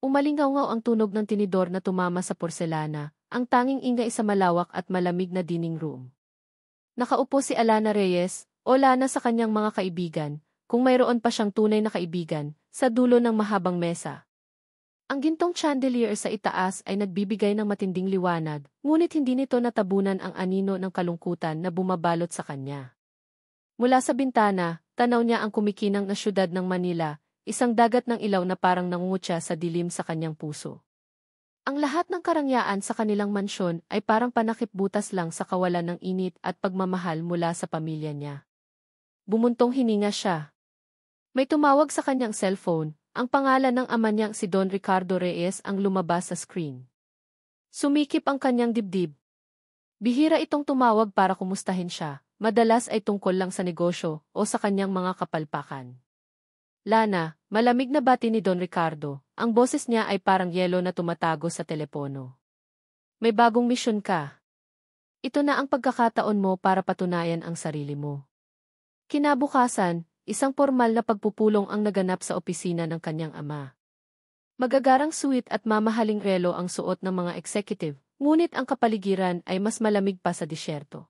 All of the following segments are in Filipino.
Umalingaw-ngaw ang tunog ng tinidor na tumama sa porselana, ang tanging ingay sa malawak at malamig na dining room. Nakaupo si Alana Reyes, o Lana sa kanyang mga kaibigan, kung mayroon pa siyang tunay na kaibigan, sa dulo ng mahabang mesa. Ang gintong chandelier sa itaas ay nagbibigay ng matinding liwanag, ngunit hindi nito natabunan ang anino ng kalungkutan na bumabalot sa kanya. Mula sa bintana, tanaw niya ang kumikinang na syudad ng Manila, isang dagat ng ilaw na parang nangungutya sa dilim sa kanyang puso. Ang lahat ng karangyaan sa kanilang mansyon ay parang panakip-butas lang sa kawalan ng init at pagmamahal mula sa pamilya niya. Bumuntong hininga siya. May tumawag sa kanyang cellphone, ang pangalan ng ama niyang si Don Ricardo Reyes ang lumabas sa screen. Sumikip ang kanyang dibdib. Bihira itong tumawag para kumustahin siya, madalas ay tungkol lang sa negosyo o sa kanyang mga kapalpakan. Lana, malamig na bati ni Don Ricardo, ang boses niya ay parang yelo na tumatago sa telepono. May bagong misyon ka. Ito na ang pagkakataon mo para patunayan ang sarili mo. Kinabukasan, isang formal na pagpupulong ang naganap sa opisina ng kanyang ama. Magagarang suit at mamahaling relo ang suot ng mga executive, ngunit ang kapaligiran ay mas malamig pa sa disyerto.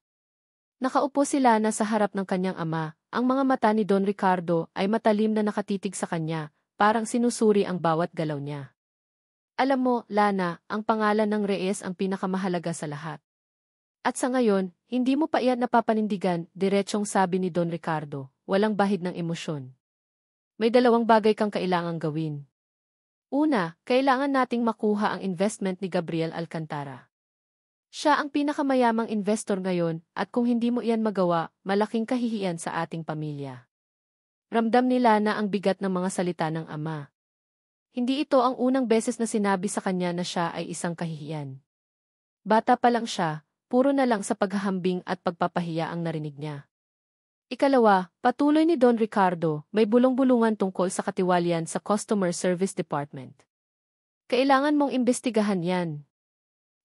Nakaupo si Lana sa harap ng kanyang ama, ang mga mata ni Don Ricardo ay matalim na nakatitig sa kanya, parang sinusuri ang bawat galaw niya. Alam mo, Lana, ang pangalan ng Reyes ang pinakamahalaga sa lahat. At sa ngayon, hindi mo pa iyan napapanindigan, diretsong sabi ni Don Ricardo, walang bahid ng emosyon. May dalawang bagay kang kailangang gawin. Una, kailangan nating makuha ang investment ni Gabriel Alcantara. Siya ang pinakamayamang investor ngayon at kung hindi mo iyan magawa, malaking kahihiyan sa ating pamilya. Ramdam ni Lana ang bigat ng mga salita ng ama. Hindi ito ang unang beses na sinabi sa kanya na siya ay isang kahihiyan. Bata pa lang siya, puro na lang sa paghahambing at pagpapahiya ang narinig niya. Ikalawa, patuloy ni Don Ricardo, may bulong-bulungan tungkol sa katiwalian sa Customer Service Department. Kailangan mong imbestigahan yan.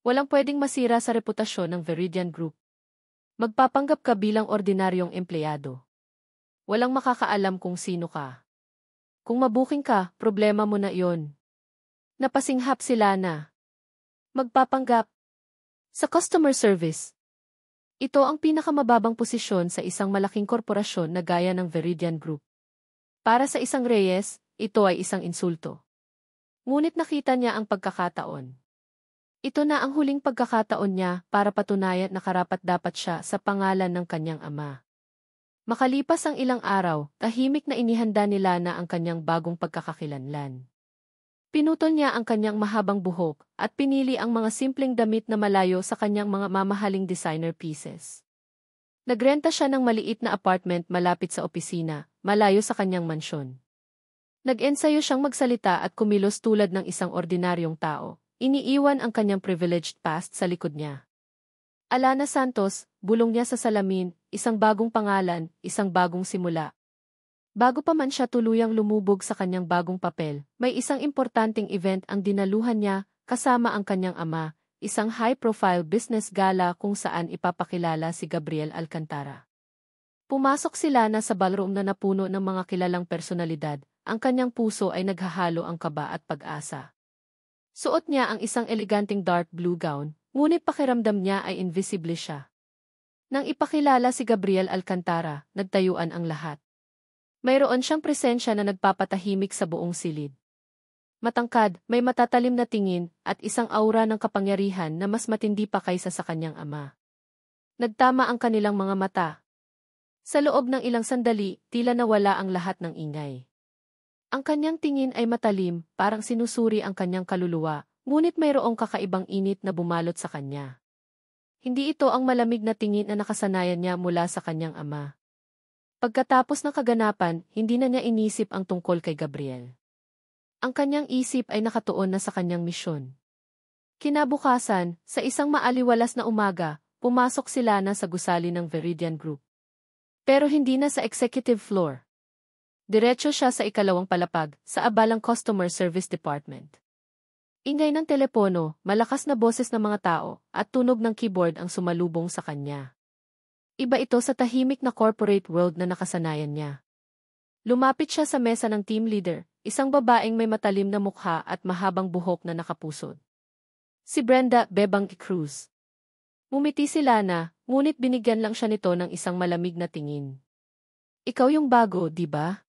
Walang pwedeng masira sa reputasyon ng Veridian Group. Magpapanggap ka bilang ordinaryong empleyado. Walang makakaalam kung sino ka. Kung mabuking ka, problema mo na iyon. Napasinghap si Lana. Magpapanggap. Sa customer service. Ito ang pinakamababang posisyon sa isang malaking korporasyon na gaya ng Veridian Group. Para sa isang Reyes, ito ay isang insulto. Ngunit nakita niya ang pagkakataon. Ito na ang huling pagkakataon niya para patunayan na karapat-dapat siya sa pangalan ng kanyang ama. Makalipas ang ilang araw, tahimik na inihanda ni Lana ang kanyang bagong pagkakakilanlan. Pinutol niya ang kanyang mahabang buhok at pinili ang mga simpleng damit na malayo sa kanyang mga mamahaling designer pieces. Nagrenta siya ng maliit na apartment malapit sa opisina, malayo sa kanyang mansyon. Nag-ensayo siyang magsalita at kumilos tulad ng isang ordinaryong tao. Iniiwan ang kanyang privileged past sa likod niya. Alana Santos, bulong niya sa salamin, isang bagong pangalan, isang bagong simula. Bago pa man siya tuluyang lumubog sa kanyang bagong papel, may isang importanteng event ang dinaluhan niya, kasama ang kanyang ama, isang high-profile business gala kung saan ipapakilala si Gabriel Alcantara. Pumasok si Lana sa ballroom na napuno ng mga kilalang personalidad, ang kanyang puso ay naghahalo ang kaba at pag-asa. Suot niya ang isang eleganteng dark blue gown, ngunit pakiramdam niya ay invisible siya. Nang ipakilala si Gabriel Alcantara, nagtayuan ang lahat. Mayroon siyang presensya na nagpapatahimik sa buong silid. Matangkad, may matatalim na tingin, at isang aura ng kapangyarihan na mas matindi pa kaysa sa kanyang ama. Nagtama ang kanilang mga mata. Sa loob ng ilang sandali, tila nawala ang lahat ng ingay. Ang kanyang tingin ay matalim, parang sinusuri ang kanyang kaluluwa, ngunit mayroong kakaibang init na bumalot sa kanya. Hindi ito ang malamig na tingin na nakasanayan niya mula sa kanyang ama. Pagkatapos ng kaganapan, hindi na niya inisip ang tungkol kay Gabriel. Ang kanyang isip ay nakatuon na sa kanyang misyon. Kinabukasan, sa isang maaliwalas na umaga, pumasok si Lana sa gusali ng Veridian Group. Pero hindi na sa executive floor. Diretso siya sa ikalawang palapag, sa abalang Customer Service Department. Ingay ng telepono, malakas na boses ng mga tao, at tunog ng keyboard ang sumalubong sa kanya. Iba ito sa tahimik na corporate world na nakasanayan niya. Lumapit siya sa mesa ng team leader, isang babaeng may matalim na mukha at mahabang buhok na nakapusod. Si Brenda Bebang Cruz. Ngumiti si Lana, ngunit binigyan lang siya nito ng isang malamig na tingin. Ikaw yung bago, di ba?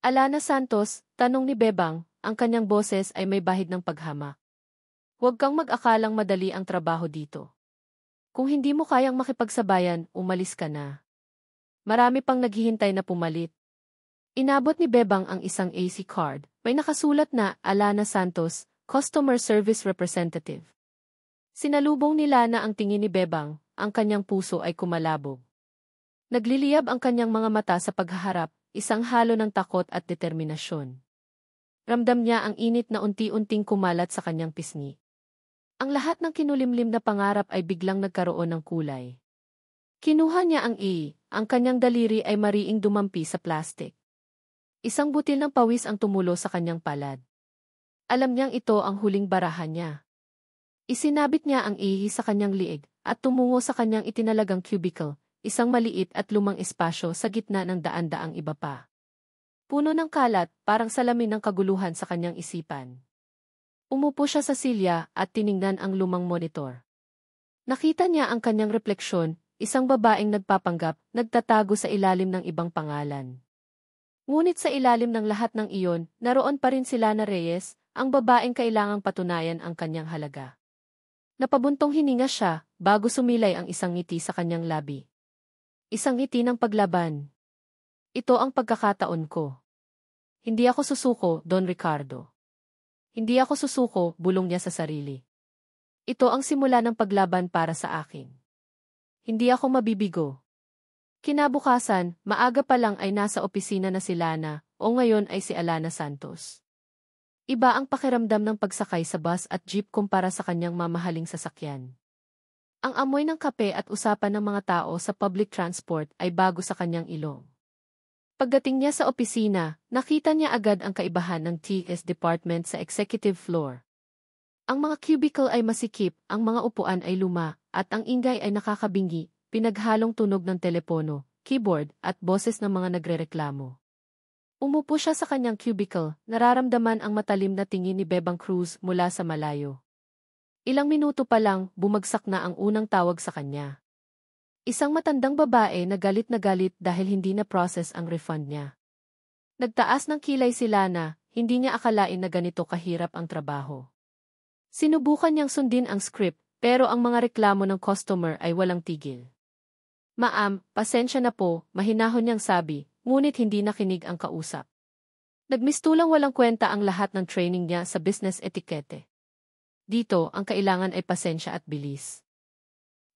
Alana Santos, tanong ni Bebang, ang kanyang boses ay may bahid ng paghamak. Huwag kang mag-akalang madali ang trabaho dito. Kung hindi mo kayang makipagsabayan, umalis ka na. Marami pang naghihintay na pumalit. Inabot ni Bebang ang isang AC card, may nakasulat na Alana Santos, Customer Service Representative. Sinalubong ni Lana ang tingin ni Bebang, ang kanyang puso ay kumalabog. Nagliliyab ang kanyang mga mata sa paghaharap, isang halo ng takot at determinasyon. Ramdam niya ang init na unti-unting kumalat sa kanyang pisngi. Ang lahat ng kinulimlim na pangarap ay biglang nagkaroon ng kulay. Kinuha niya ang ang kanyang daliri ay mariing dumampi sa plastik. Isang butil ng pawis ang tumulo sa kanyang palad. Alam niyang ito ang huling barahan niya. Isinabit niya ang sa kanyang liig at tumungo sa kanyang itinalagang cubicle, isang maliit at lumang espasyo sa gitna ng daan-daang iba pa. Puno ng kalat, parang salamin ng kaguluhan sa kanyang isipan. Umupo siya sa silya at tiningnan ang lumang monitor. Nakita niya ang kanyang refleksyon, isang babaeng nagpapanggap, nagtatago sa ilalim ng ibang pangalan. Ngunit sa ilalim ng lahat ng iyon, naroon pa rin si Lana Reyes, ang babaeng kailangang patunayan ang kanyang halaga. Napabuntong hininga siya, bago sumilay ang isang ngiti sa kanyang labi. Isang ngiti ng paglaban. Ito ang pagkakataon ko. Hindi ako susuko, Don Ricardo. Hindi ako susuko, bulong niya sa sarili. Ito ang simula ng paglaban para sa akin. Hindi ako mabibigo. Kinabukasan, maaga pa lang ay nasa opisina na si Lana, o ngayon ay si Alana Santos. Iba ang pakiramdam ng pagsakay sa bus at jeep kumpara sa kanyang mamahaling sasakyan. Ang amoy ng kape at usapan ng mga tao sa public transport ay bago sa kanyang ilong. Pagdating niya sa opisina, nakita niya agad ang kaibahan ng TS department sa executive floor. Ang mga cubicle ay masikip, ang mga upuan ay luma, at ang ingay ay nakakabingi, pinaghalong tunog ng telepono, keyboard, at boses ng mga nagrereklamo. Umupo siya sa kanyang cubicle, nararamdaman ang matalim na tingin ni Bebang Cruz mula sa malayo. Ilang minuto pa lang, bumagsak na ang unang tawag sa kanya. Isang matandang babae na galit dahil hindi na-process ang refund niya. Nagtaas ng kilay si Lana, hindi niya akalain na ganito kahirap ang trabaho. Sinubukan niyang sundin ang script, pero ang mga reklamo ng customer ay walang tigil. Ma'am, pasensya na po, mahinahon niyang sabi, ngunit hindi nakinig ang kausap. Nagmistulang walang kwenta ang lahat ng training niya sa business etiquette. Dito, ang kailangan ay pasensya at bilis.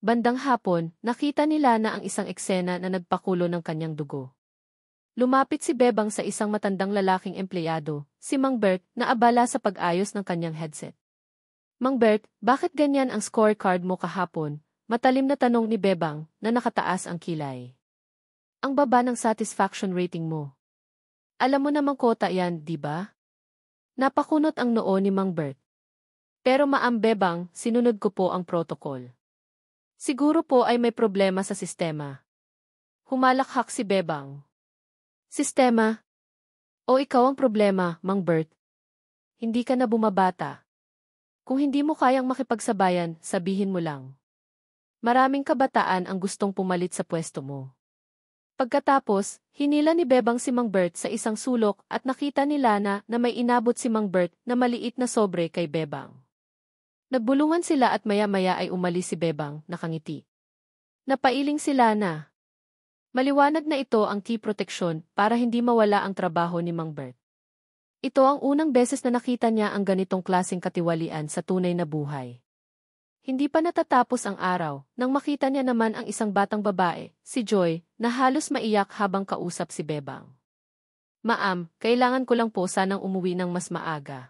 Bandang hapon, nakita ni Lana ang isang eksena na nagpakulo ng kanyang dugo. Lumapit si Bebang sa isang matandang lalaking empleyado, si Mang Bert, na abala sa pag-ayos ng kanyang headset. Mang Bert, bakit ganyan ang scorecard mo kahapon? Matalim na tanong ni Bebang, na nakataas ang kilay. Ang baba ng satisfaction rating mo. Alam mo namang kota yan, di ba? Napakunot ang noo ni Mang Bert. Pero Ma'am Bebang, sinunod ko po ang protocol. Siguro po ay may problema sa sistema. Humalakhak si Bebang. Sistema? O ikaw ang problema, Mang Bert? Hindi ka na bumabata. Kung hindi mo kayang makipagsabayan, sabihin mo lang. Maraming kabataan ang gustong pumalit sa pwesto mo. Pagkatapos, hinila ni Bebang si Mang Bert sa isang sulok at nakita ni Lana na may inabot si Mang Bert na maliit na sobre kay Bebang. Nagbulungan sila at maya-maya ay umalis si Bebang, nakangiti. Napailing si Lana. Maliwanag na ito ang key protection para hindi mawala ang trabaho ni Mang Bert. Ito ang unang beses na nakita niya ang ganitong klaseng katiwalian sa tunay na buhay. Hindi pa natatapos ang araw, nang makita niya naman ang isang batang babae, si Joy, na halos maiyak habang kausap si Bebang. Ma'am, kailangan ko lang po sanang umuwi ng mas maaga.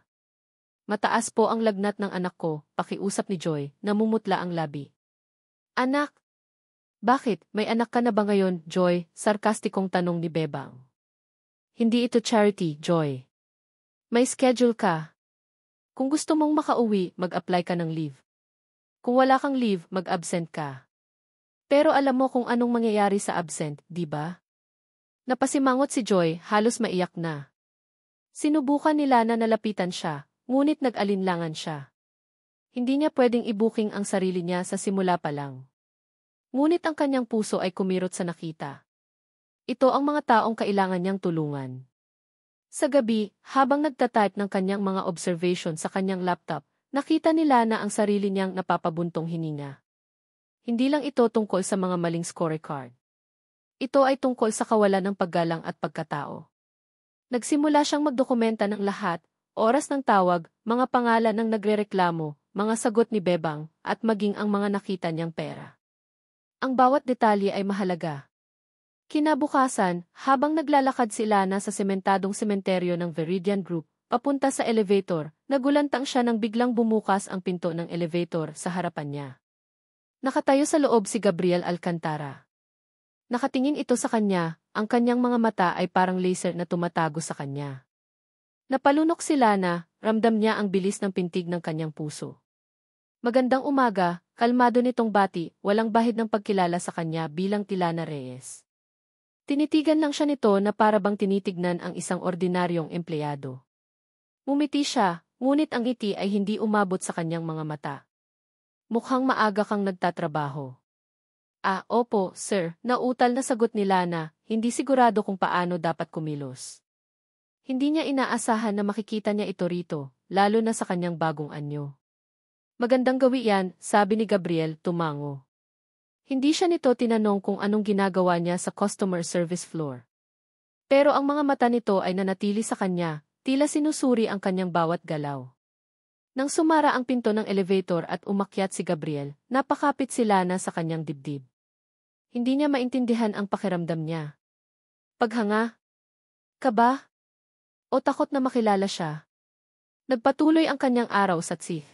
Mataas po ang lagnat ng anak ko, pakiusap ni Joy, namumutla ang labi. Anak? Bakit, may anak ka na ba ngayon, Joy? Sarkastikong tanong ni Bebang. Hindi ito charity, Joy. May schedule ka. Kung gusto mong makauwi, mag-apply ka ng leave. Kung wala kang leave, mag-absent ka. Pero alam mo kung anong mangyayari sa absent, di ba? Napasimangot si Joy, halos maiyak na. Sinubukan ni Lana na lapitan siya, ngunit nag-alinlangan siya. Hindi niya pwedeng i-booking ang sarili niya sa simula pa lang. Ngunit ang kanyang puso ay kumirot sa nakita. Ito ang mga taong kailangan niyang tulungan. Sa gabi, habang nagtatype ng kanyang mga observation sa kanyang laptop, nakita ni Lana ang sarili niyang napapabuntong hininga. Hindi lang ito tungkol sa mga maling scorecard. Ito ay tungkol sa kawalan ng paggalang at pagkatao. Nagsimula siyang magdokumenta ng lahat, oras ng tawag, mga pangalan ng nagrereklamo, mga sagot ni Bebang, at maging ang mga nakita niyang pera. Ang bawat detalye ay mahalaga. Kinabukasan, habang naglalakad si Lana sa sementadong sementeryo ng Veridian Group, papunta sa elevator, nagulantang siya nang biglang bumukas ang pinto ng elevator sa harapan niya. Nakatayo sa loob si Gabriel Alcantara. Nakatingin ito sa kanya, ang kanyang mga mata ay parang laser na tumatago sa kanya. Napalunok si Lana, ramdam niya ang bilis ng pintig ng kanyang puso. Magandang umaga, kalmado nitong bati, walang bahid ng pagkilala sa kanya bilang Lana Reyes. Tinitigan lang siya nito na para bang tinitignan ang isang ordinaryong empleyado. Ngumiti siya, ngunit ang ngiti ay hindi umabot sa kanyang mga mata. Mukhang maaga kang nagtatrabaho. Opo, sir, nautal na sagot ni Lana, hindi sigurado kung paano dapat kumilos. Hindi niya inaasahan na makikita niya ito rito, lalo na sa kanyang bagong anyo. Magandang gawi yan, sabi ni Gabriel, tumango. Hindi siya nito tinanong kung anong ginagawa niya sa customer service floor. Pero ang mga mata nito ay nanatili sa kanya, tila sinusuri ang kanyang bawat galaw. Nang sumara ang pinto ng elevator at umakyat si Gabriel, napakapit si Lana sa kanyang dibdib. Hindi niya maintindihan ang pakiramdam niya. Paghanga? Kaba? O takot na makilala siya? Nagpatuloy ang kanyang araw sa tsih.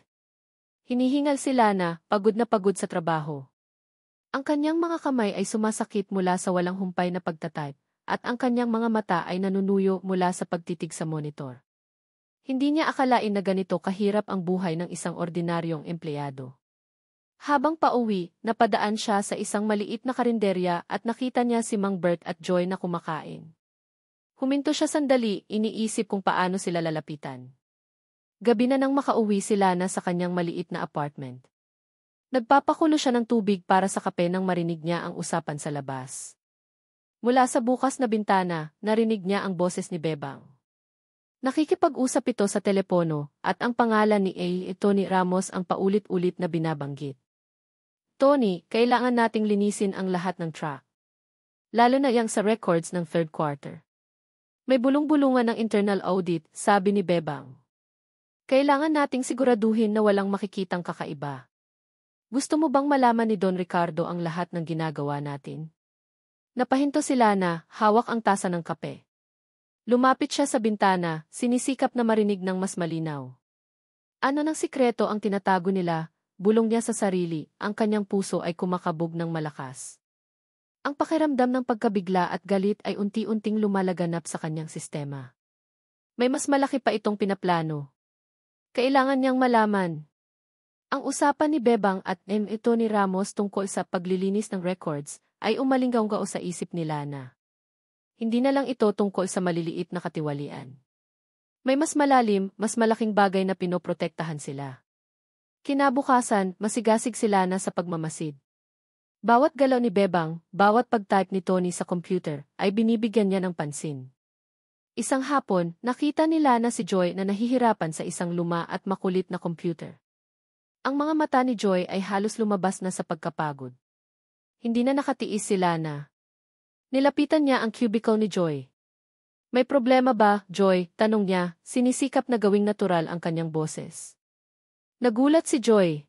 Hinihingal si Lana, pagod na pagod sa trabaho. Ang kanyang mga kamay ay sumasakit mula sa walang humpay na pagtatype, at ang kanyang mga mata ay nanunuyo mula sa pagtitig sa monitor. Hindi niya akalain na ganito kahirap ang buhay ng isang ordinaryong empleyado. Habang pauwi, napadaan siya sa isang maliit na karinderya at nakita niya si Mang Bert at Joy na kumakain. Huminto siya sandali, iniisip kung paano sila lalapitan. Gabi na nang makauwi si Lana sa kanyang maliit na apartment. Nagpapakulo siya ng tubig para sa kape nang marinig niya ang usapan sa labas. Mula sa bukas na bintana, narinig niya ang boses ni Bebang. Nakikipag-usap ito sa telepono, at ang pangalan ni Tony Ramos ang paulit-ulit na binabanggit. Tony, kailangan nating linisin ang lahat ng track. Lalo na yang sa records ng third quarter. May bulong-bulungan ng internal audit, sabi ni Bebang. Kailangan nating siguraduhin na walang makikitang kakaiba. Gusto mo bang malaman ni Don Ricardo ang lahat ng ginagawa natin? Napahinto si Lana, hawak ang tasa ng kape. Lumapit siya sa bintana, sinisikap na marinig ng mas malinaw. Ano ng sikreto ang tinatago nila? Bulong niya sa sarili, ang kanyang puso ay kumakabog ng malakas. Ang pakiramdam ng pagkabigla at galit ay unti-unting lumalaganap sa kanyang sistema. May mas malaki pa itong pinaplano. Kailangan niyang malaman. Ang usapan ni Bebang at Tony Ramos tungkol sa paglilinis ng records ay umalinggaw-ngao sa isip ni Lana. Hindi na lang ito tungkol sa maliliit na katiwalian. May mas malalim, mas malaking bagay na pinoprotektahan sila. Kinabukasan, masigasig si Lana sa pagmamasid. Bawat galaw ni Bebang, bawat pag-type ni Tony sa computer, ay binibigyan niya ng pansin. Isang hapon, nakita ni Lana si Joy na nahihirapan sa isang luma at makulit na computer. Ang mga mata ni Joy ay halos lumabas na sa pagkapagod. Hindi na nakatiis si Lana. Nilapitan niya ang cubicle ni Joy. May problema ba, Joy? Tanong niya, sinisikap na gawing natural ang kanyang boses. Nagulat si Joy.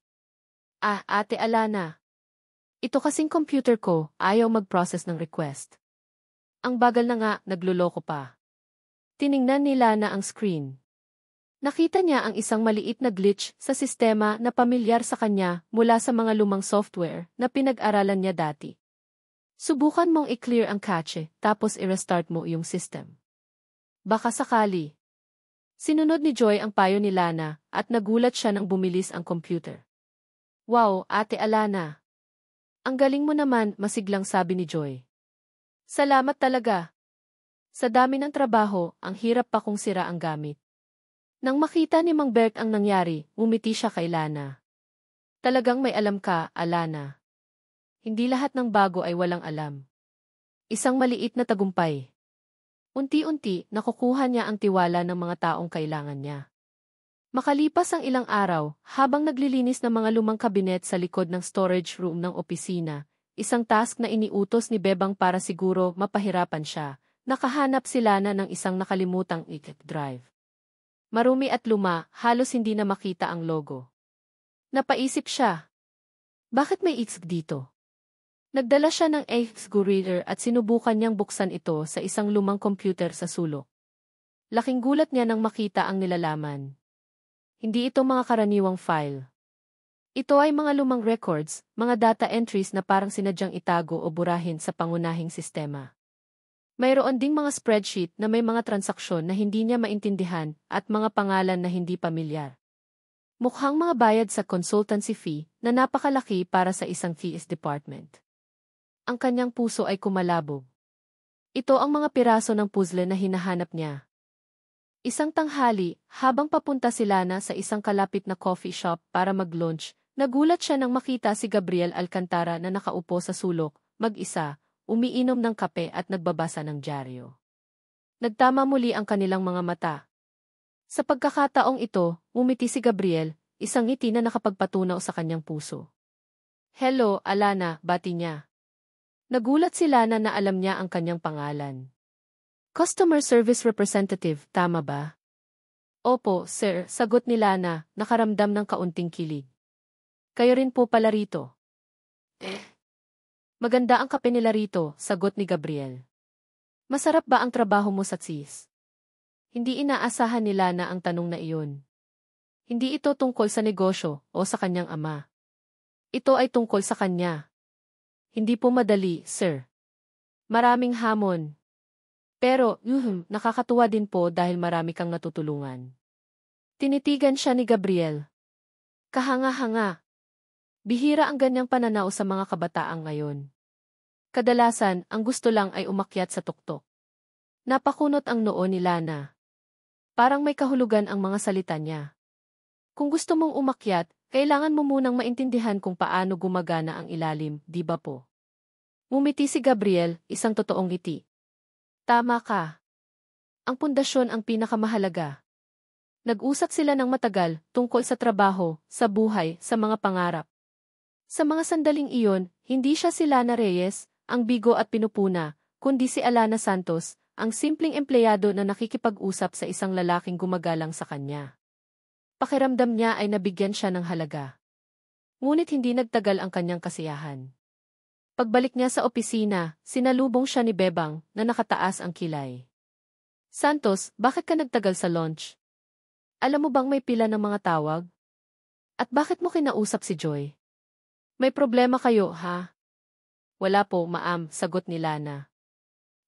Ate Alana. Ito kasing computer ko, ayaw mag-process ng request. Ang bagal na nga, nagluloko pa. Tiningnan ni Lana ang screen. Nakita niya ang isang maliit na glitch sa sistema na pamilyar sa kanya mula sa mga lumang software na pinag-aralan niya dati. Subukan mong i-clear ang cache, tapos i-restart mo yung system. Baka sakali. Sinunod ni Joy ang payo ni Lana at nagulat siya nang bumilis ang computer. Wow, Ate Alana. Ang galing mo naman, masiglang sabi ni Joy. Salamat talaga. Sa dami ng trabaho, ang hirap pa kung sira ang gamit. Nang makita ni Mang Bert ang nangyari, umiti siya kay Lana. Talagang may alam ka, Alana. Hindi lahat ng bago ay walang alam. Isang maliit na tagumpay. Unti-unti, nakukuha niya ang tiwala ng mga taong kailangan niya. Makalipas ang ilang araw, habang naglilinis ng mga lumang kabinet sa likod ng storage room ng opisina, isang task na iniutos ni Bebang para siguro mapahirapan siya, nakahanap si Lana ng isang nakalimutang drive. Marumi at luma, halos hindi na makita ang logo. Napaisip siya. Bakit may ITSG dito? Nagdala siya ng ITSG reader at sinubukan niyang buksan ito sa isang lumang computer sa sulok. Laking gulat niya nang makita ang nilalaman. Hindi ito mga karaniwang file. Ito ay mga lumang records, mga data entries na parang sinadyang itago o burahin sa pangunahing sistema. Mayroon ding mga spreadsheet na may mga transaksyon na hindi niya maintindihan at mga pangalan na hindi pamilyar. Mukhang mga bayad sa consultancy fee na napakalaki para sa isang fees department. Ang kanyang puso ay kumalabog. Ito ang mga piraso ng puzzle na hinahanap niya. Isang tanghali, habang papunta si Lana sa isang kalapit na coffee shop para mag-lunch, nagulat siya nang makita si Gabriel Alcantara na nakaupo sa sulok, mag-isa, umiinom ng kape at nagbabasa ng dyaryo. Nagtama muli ang kanilang mga mata. Sa pagkakataong ito, umiti si Gabriel, isang ngiti na nakapagpatunaw sa kanyang puso. Hello, Alana, bati niya. Nagulat si Lana na alam niya ang kanyang pangalan. Customer Service Representative, tama ba? Opo, sir, sagot ni Lana, nakaramdam ng kaunting kilig. Kayo rin po pala rito. Maganda ang kape nila rito, sagot ni Gabriel. Masarap ba ang trabaho mo sa CIS? Hindi inaasahan ni Lana ang tanong na iyon. Hindi ito tungkol sa negosyo o sa kanyang ama. Ito ay tungkol sa kanya. Hindi po madali, sir. Maraming hamon. Pero, nakakatuwa din po dahil marami kang natutulungan. Tinitigan siya ni Gabriel. Kahanga-hanga. Bihira ang ganyang pananaw sa mga kabataan ngayon. Kadalasan, ang gusto lang ay umakyat sa tuktok. Napakunot ang noo ni Lana. Parang may kahulugan ang mga salita niya. Kung gusto mong umakyat, kailangan mo munang maintindihan kung paano gumagana ang ilalim, di ba po? Ngumiti si Gabriel, isang totoong ngiti. Tama ka. Ang pundasyon ang pinakamahalaga. Nag-usap sila ng matagal tungkol sa trabaho, sa buhay, sa mga pangarap. Sa mga sandaling iyon, hindi siya si Lana Reyes, ang bigo at pinupuna, kundi si Alana Santos, ang simpleng empleyado na nakikipag-usap sa isang lalaking gumagalang sa kanya. Pakiramdam niya ay nabigyan siya ng halaga. Ngunit hindi nagtagal ang kanyang kasiyahan. Pagbalik niya sa opisina, sinalubong siya ni Bebang na nakataas ang kilay. Santos, bakit ka nagtagal sa lunch? Alam mo bang may pila ng mga tawag? At bakit mo kinausap si Joy? May problema kayo, ha? Wala po, ma'am, sagot ni Lana.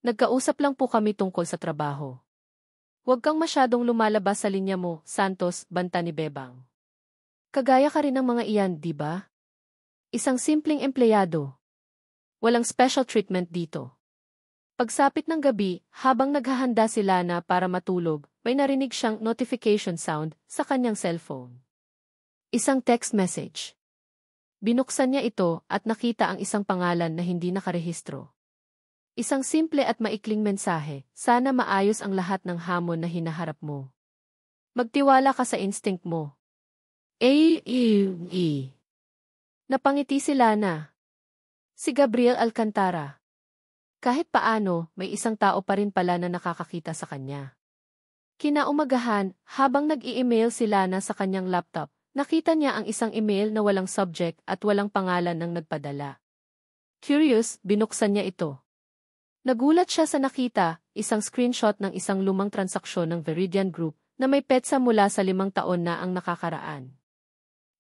Nagkausap lang po kami tungkol sa trabaho. Huwag kang masyadong lumalabas sa linya mo, Santos, banta ni Bebang. Kagaya ka rin ng mga iyan, di ba? Isang simpleng empleyado. Walang special treatment dito. Pagsapit ng gabi, habang naghahanda si Lana para matulog, may narinig siyang notification sound sa kanyang cellphone. Isang text message. Binuksan niya ito at nakita ang isang pangalan na hindi nakarehistro. Isang simple at maikling mensahe, sana maayos ang lahat ng hamon na hinaharap mo. Magtiwala ka sa instinct mo. Napangiti si Lana. Si Gabriel Alcantara. Kahit paano, may isang tao pa rin pala na nakakakita sa kanya. Kinaumagahan, habang nag-i-email si Lana sa kanyang laptop, nakita niya ang isang email na walang subject at walang pangalan ng nagpadala. Curious, binuksan niya ito. Nagulat siya sa nakita, isang screenshot ng isang lumang transaksyon ng Veridian Group na may petsa mula sa 5 taon na ang nakakaraan.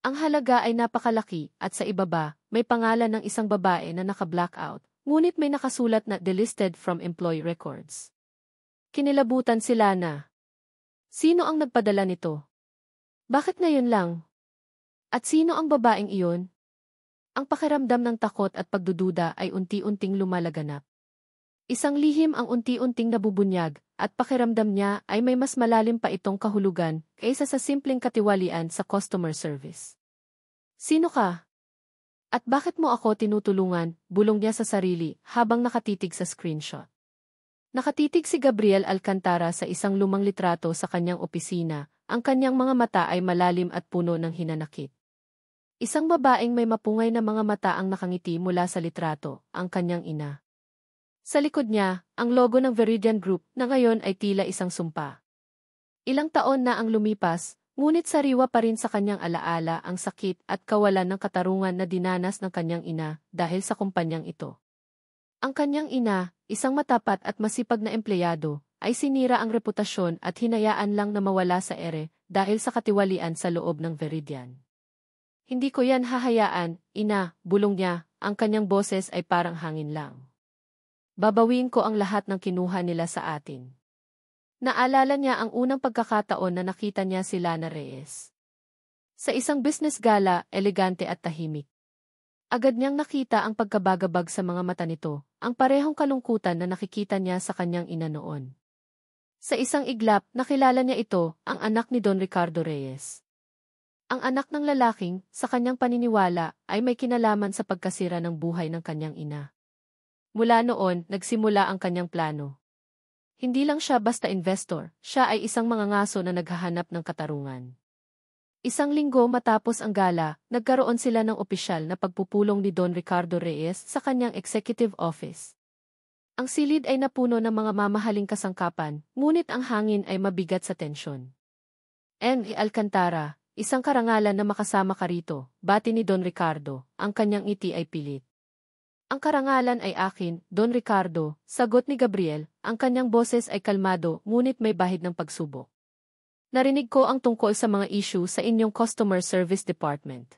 Ang halaga ay napakalaki at sa ibaba, may pangalan ng isang babae na naka-blackout, ngunit may nakasulat na delisted from employee records. Kinilabutan si Lana. Sino ang nagpadala nito? Bakit ngayon lang? At sino ang babaeng iyon? Ang pakiramdam ng takot at pagdududa ay unti-unting lumalaganap. Isang lihim ang unti-unting nabubunyag, at pakiramdam niya ay may mas malalim pa itong kahulugan kaysa sa simpleng katiwalian sa customer service. Sino ka? At bakit mo ako tinutulungan? Bulong niya sa sarili habang nakatitig sa screenshot. Nakatitig si Gabriel Alcantara sa isang lumang litrato sa kanyang opisina, ang kanyang mga mata ay malalim at puno ng hinanakit. Isang babaeng may mapungay na mga mata ang nakangiti mula sa litrato, ang kanyang ina. Sa likod niya, ang logo ng Veridian Group na ngayon ay tila isang sumpa. Ilang taon na ang lumipas, ngunit sariwa pa rin sa kanyang alaala ang sakit at kawalan ng katarungan na dinanas ng kanyang ina dahil sa kumpanyang ito. Ang kanyang ina, isang matapat at masipag na empleyado, ay sinira ang reputasyon at hinayaan lang na mawala sa ere dahil sa katiwalian sa loob ng Veridian. Hindi ko yan hahayaan, ina, bulong niya, ang kanyang boses ay parang hangin lang. Babawiin ko ang lahat ng kinuha nila sa atin. Naalala niya ang unang pagkakataon na nakita niya si Lana Reyes. Sa isang business gala, elegante at tahimik. Agad niyang nakita ang pagkabagabag sa mga mata nito, ang parehong kalungkutan na nakikita niya sa kanyang ina noon. Sa isang iglap, nakilala niya ito, ang anak ni Don Ricardo Reyes. Ang anak ng lalaking, sa kanyang paniniwala, ay may kinalaman sa pagkasira ng buhay ng kanyang ina. Mula noon, nagsimula ang kanyang plano. Hindi lang siya basta investor, siya ay isang mangangaso na naghahanap ng katarungan. Isang linggo matapos ang gala, nagkaroon sila ng opisyal na pagpupulong ni Don Ricardo Reyes sa kanyang executive office. Ang silid ay napuno ng mga mamahaling kasangkapan, ngunit ang hangin ay mabigat sa tensyon. N. Alcantara, isang karangalan na makasama ka rito, bati ni Don Ricardo, ang kanyang ngiti ay pilit. Ang karangalan ay akin, Don Ricardo, sagot ni Gabriel, ang kanyang boses ay kalmado ngunit may bahid ng pagsubok. Narinig ko ang tungkol sa mga issue sa inyong customer service department.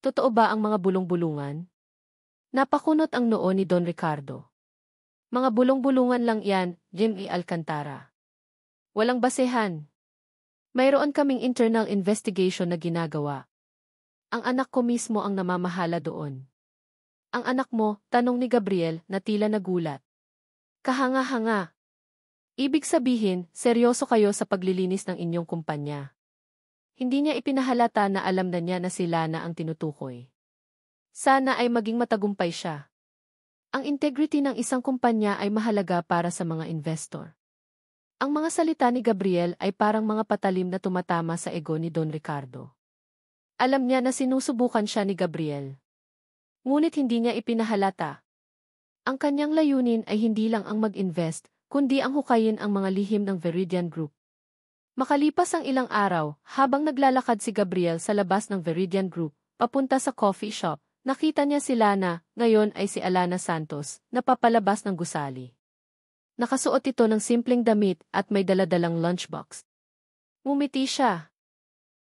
Totoo ba ang mga bulong-bulungan? Napakunot ang noo ni Don Ricardo. Mga bulong-bulungan lang yan, Jimmy Alcantara. Walang basehan. Mayroon kaming internal investigation na ginagawa. Ang anak ko mismo ang namamahala doon. Ang anak mo, tanong ni Gabriel na tila nagulat. Kahanga-hanga. Ibig sabihin, seryoso kayo sa paglilinis ng inyong kumpanya. Hindi niya ipinahalata na alam na niya na si Lana ang tinutukoy. Sana ay maging matagumpay siya. Ang integrity ng isang kumpanya ay mahalaga para sa mga investor. Ang mga salita ni Gabriel ay parang mga patalim na tumatama sa ego ni Don Ricardo. Alam niya na sinusubukan siya ni Gabriel. Ngunit hindi niya ipinahalata. Ang kanyang layunin ay hindi lang ang mag-invest, kundi ang hukayin ang mga lihim ng Veridian Group. Makalipas ang ilang araw, habang naglalakad si Gabriel sa labas ng Veridian Group, papunta sa coffee shop, nakita niya si Lana, ngayon ay si Alana Santos, na papalabas ng gusali. Nakasuot ito ng simpleng damit at may daladalang lunchbox. Ngumiti siya.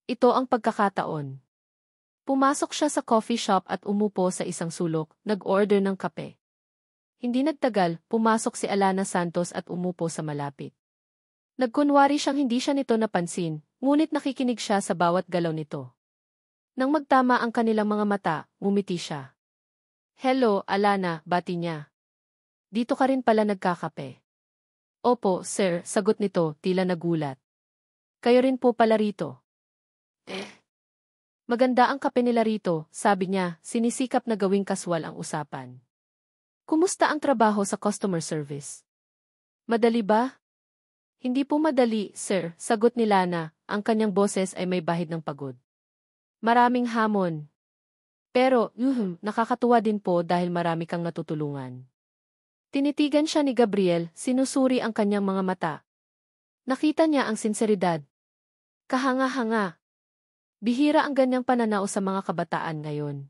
Ito ang pagkakataon. Pumasok siya sa coffee shop at umupo sa isang sulok, nag-order ng kape. Hindi nagtagal, pumasok si Alana Santos at umupo sa malapit. Nagkunwari siyang hindi siya nito napansin, ngunit nakikinig siya sa bawat galaw nito. Nang magtama ang kanilang mga mata, ngumiti siya. Hello, Alana, bati niya. Dito ka rin pala nagkakape. Opo, sir, sagot nito, tila nagulat. Kayo rin po pala rito. Maganda ang kape nila rito, sabi niya, sinisikap na gawing kaswal ang usapan. Kumusta ang trabaho sa customer service? Madali ba? Hindi po madali, sir, sagot ni Lana, ang kanyang boses ay may bahid ng pagod. Maraming hamon. Pero, nakakatuwa din po dahil marami kang natutulungan. Tinitigan siya ni Gabriel, sinusuri ang kanyang mga mata. Nakita niya ang sinseridad. Kahanga-hanga. Bihira ang ganyang pananaw sa mga kabataan ngayon.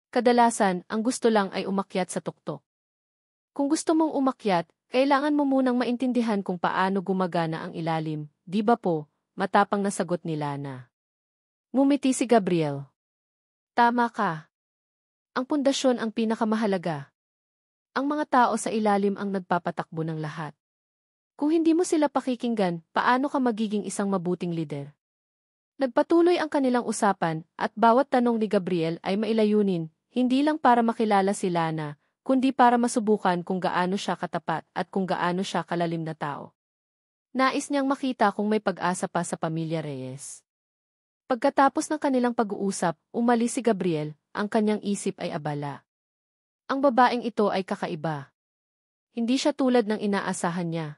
Kadalasan, ang gusto lang ay umakyat sa tuktok. Kung gusto mong umakyat, kailangan mo munang maintindihan kung paano gumagana ang ilalim, di ba po? Matapang na sagot ni Lana. Ngumiti si Gabriel. Tama ka. Ang pundasyon ang pinakamahalaga. Ang mga tao sa ilalim ang nagpapatakbo ng lahat. Kung hindi mo sila pakikinggan, paano ka magiging isang mabuting lider? Nagpatuloy ang kanilang usapan at bawat tanong ni Gabriel ay mailayunin, hindi lang para makilala si Lana, kundi para masubukan kung gaano siya katapat at kung gaano siya kalalim na tao. Nais niyang makita kung may pag-asa pa sa pamilya Reyes. Pagkatapos ng kanilang pag-uusap, umalis si Gabriel, ang kanyang isip ay abala. Ang babaeng ito ay kakaiba. Hindi siya tulad ng inaasahan niya.